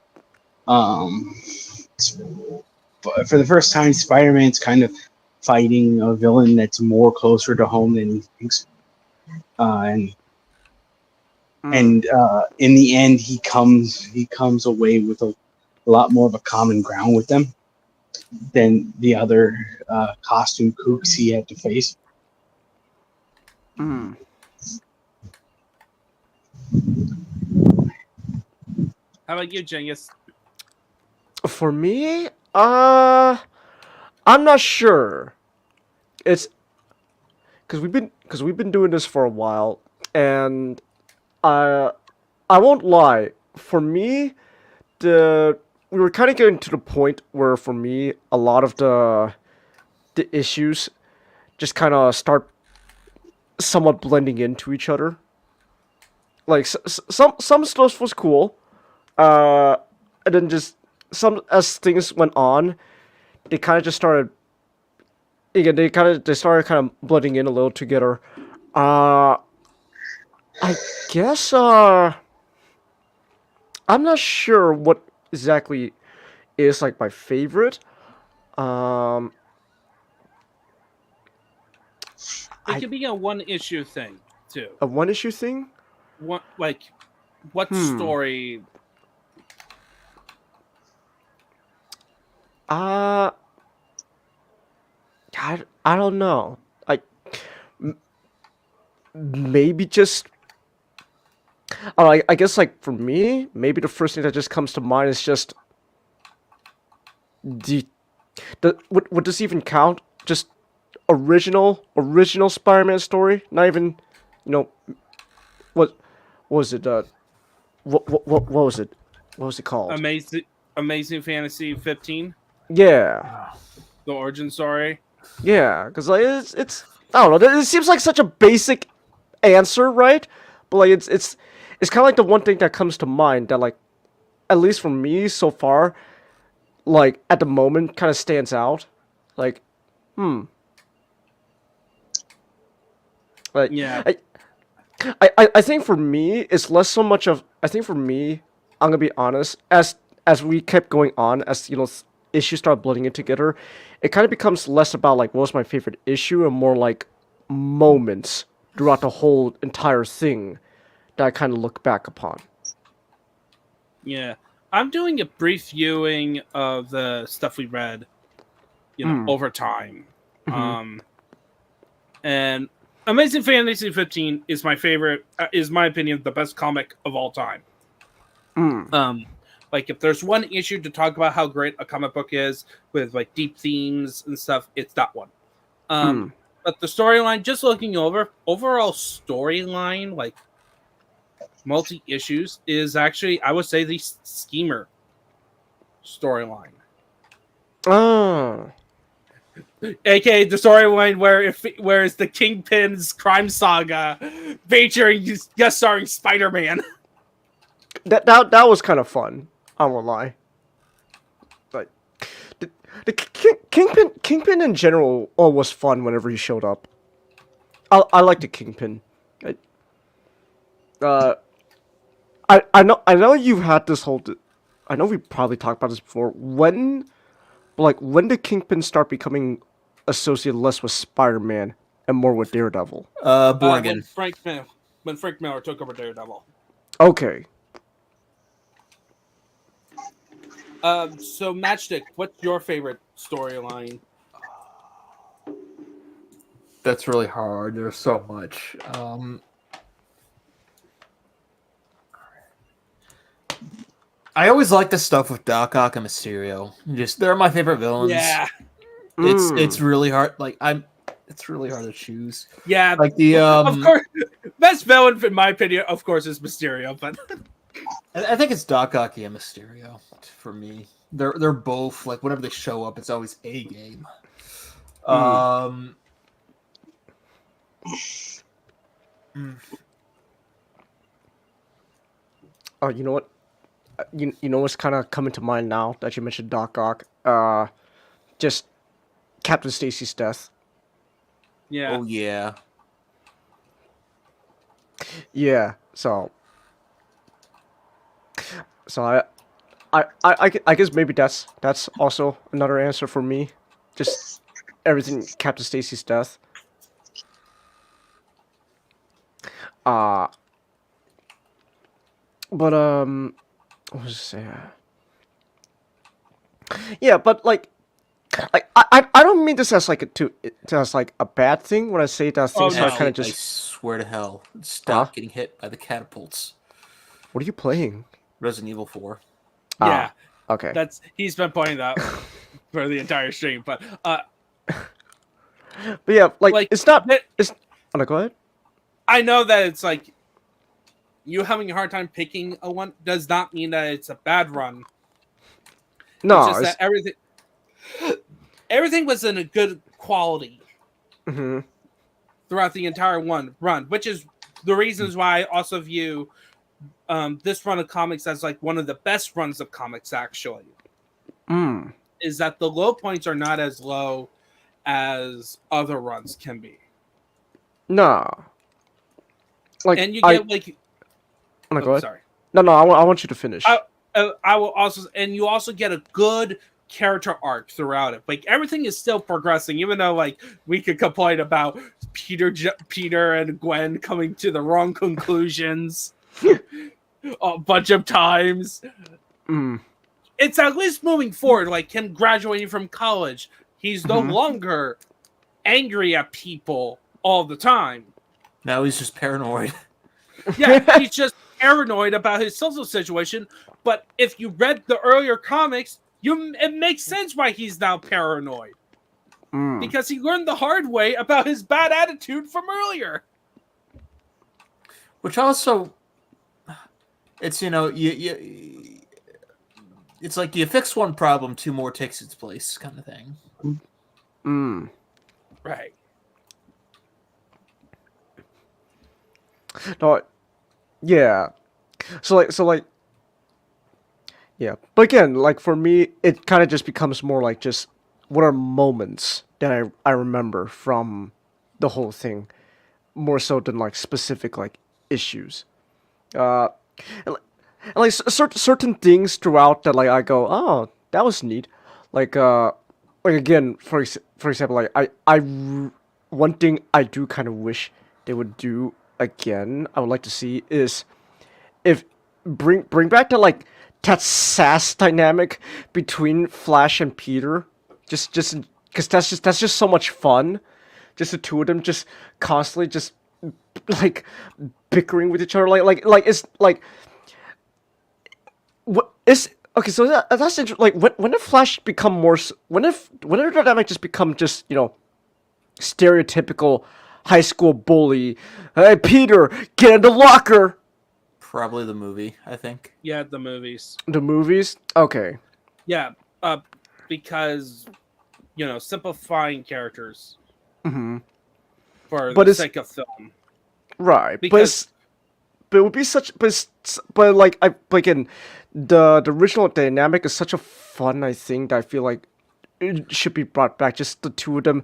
the first time Spider-Man's kind of fighting a villain that's more closer to home than he thinks. And in the end, he comes away with a lot more of a common ground with them than the other costume kooks he had to face. How about you, Genghis? For me, I'm not sure. It's because we've been doing this for a while, and I won't lie. For me, we were kind of getting to the point where, for me, a lot of the issues just kind of start somewhat blending into each other. Like some stuff was cool, and then just as things went on, they kind of just started. Again, they started kind of blending in a little together. I guess I'm not sure what exactly is like my favorite. Um, It could be a one issue thing too. a one issue thing. What what story? Uh, I don't know. Maybe just. I guess like for me, maybe the first thing that just comes to mind is just the would this even count? Just original Spider-Man story? Not even, what was it? What was it? What was it called? Amazing Fantasy 15, Yeah, the origin story. yeah. Because like it's I don't know. It seems like such a basic answer, right? But like it's kind of like the one thing that comes to mind that like, at least for me so far, like at the moment, kind of stands out. Like, like Yeah. I think for me, it's less so much of. I think for me, I'm gonna be honest. As we kept going on, as issues start blending it together, it kind of becomes less about like what was my favorite issue and more like moments throughout the whole entire thing that I kind of look back upon. Yeah. I'm doing a brief viewing of the stuff we read, over time. And Amazing Fantasy 15 is my favorite, is my opinion, the best comic of all time. Like if there's one issue to talk about how great a comic book is with like deep themes and stuff, it's that one. But the storyline, just looking overall storyline, like multi issues, is actually, I would say, the Schemer storyline. Oh. AKA the storyline where it's the Kingpin's crime saga featuring guest starring Spider-Man. That was kind of fun. I won't lie. Like the Kingpin in general was fun whenever he showed up. I like the Kingpin. I know you've had this whole. I know we probably talked about this before. When did Kingpin start becoming associated less with Spider-Man and more with Daredevil? Born Again. When Frank Miller took over Daredevil. Okay. So Matchstick, what's your favorite storyline? That's really hard. There's so much. I always like the stuff with Doc Ock and Mysterio. They're my favorite villains. Yeah. It's really hard. It's really hard to choose. Yeah. Like the of course, best villain in my opinion, of course, is Mysterio. But I think it's Doc Ock and Mysterio for me. They're both like whenever they show up, it's always a game. Oh, you know what? You know what's kind of coming to mind now that you mentioned Doc Ock? Just Captain Stacy's death. yeah. Oh yeah. Yeah. So I guess maybe that's also another answer for me. Just everything Captain Stacy's death. But what was I say? Yeah, but like I don't mean this as like as like a bad thing when I say that things are kind of I just. swear to hell, stop getting hit by the catapults. What are you playing? Resident Evil 4. Yeah. Okay. He's been pointing that out for the entire stream, but yeah, like it's not. It's. Oh, no, go ahead. I know that it's like you having a hard time picking a one does not mean that it's a bad run. No, it's just that everything was in a good quality throughout the entire run, which is the reasons why I also view this run of comics as like one of the best runs of comics. Actually, is that the low points are not as low as other runs can be. No. Like, and you get go ahead. Sorry. No, I want you to finish. I will also, and you also get a good character arc throughout it. Like everything is still progressing, even though like we could complain about Peter and Gwen coming to the wrong conclusions a bunch of times. It's at least moving forward. Like him graduating from college, he's no longer angry at people all the time. Now he's just paranoid. Yeah, he's just paranoid about his social situation. But if you read the earlier comics, it makes sense why he's now paranoid. Because he learned the hard way about his bad attitude from earlier. Which also, it's, you know, it's like you fix one problem, two more takes its place, kind of thing. Right. No, yeah. So like, yeah. But again, like for me, it kind of just becomes more like just what are moments that I remember from the whole thing, more so than like specific like issues. And like certain things throughout that like I go, oh, that was neat. Like again, for example, like one thing I do kind of wish they would do again, I would like to see is if bring back the like that sass dynamic between Flash and Peter, just because that's just so much fun, just the two of them just constantly just like bickering with each other, like it's like what is okay. So that's interesting. Like when did Flash become more? When did the dynamic just become just, you know, stereotypical high school bully? Hey Peter, get in the locker. Probably the movie, I think. Yeah, the movies. The movies? Okay. Yeah, because, you know, simplifying characters for the sake of film. Right, Because but it would be such, but like again, the original dynamic is such a fun, I think, that I feel like it should be brought back. Just the two of them,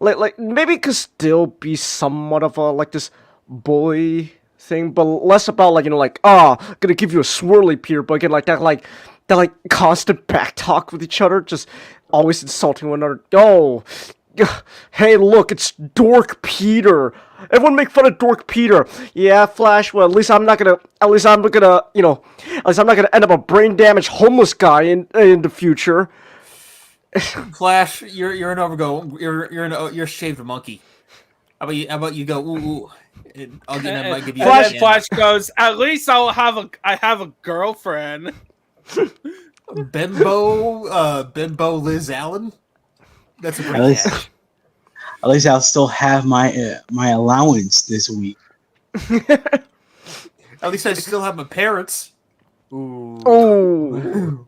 like maybe it could still be somewhat of a like this bully thing, but less about like, you know, like, gonna give you a swirly Peter, but again, like that constant back talk with each other, just always insulting one another. Oh, hey, look, it's Dork Peter. Everyone make fun of Dork Peter. Yeah, Flash. Well, at least I'm not gonna, you know, at least I'm not gonna end up a brain damaged homeless guy in the future. Flash, you're an overgo. You're a shaved monkey. How about you go? Ooh. I'll give you. Flash, Flash goes, at least I have a girlfriend. Bimbo Liz Allen. That's a great catch. At least I'll still have my my allowance this week. At least I still have my parents. Ooh. Oh.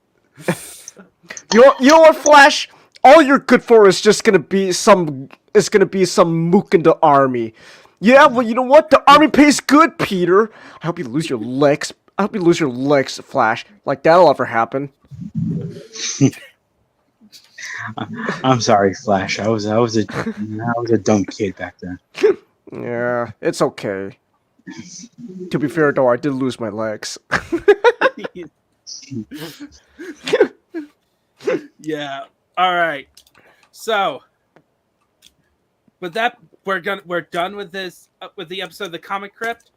You know what, Flash? All you're good for is just gonna be some mook in the army. Yeah, well, you know what? The army pays good, Peter. I hope you lose your legs. Flash. Like that'll ever happen. I'm sorry, Flash. I was a dumb kid back then. Yeah, it's okay. To be fair, though, I did lose my legs. Yeah. All right. So, with that, we're done with this with the episode of the Comic Crypt,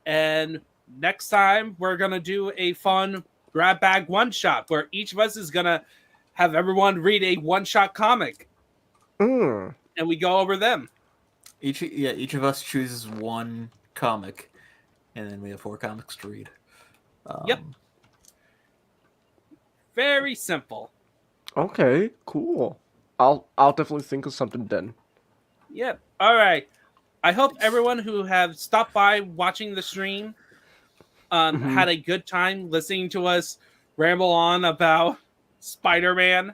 and next time we're gonna do a fun grab bag one shot where each of us is gonna have everyone read a one shot comic, and we go over them. Each of us chooses one comic, and then we have 4 comics to read. Yep. Very simple. Okay, cool. I'll definitely think of something then. Yep. All right. I hope everyone who have stopped by watching the stream had a good time listening to us ramble on about Spider-Man.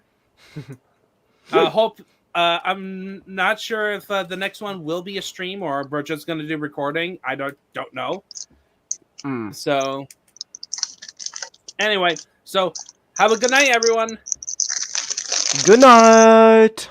I'm not sure if the next one will be a stream or we're just going to do recording. I don't know. So anyway, so have a good night, everyone. Good night.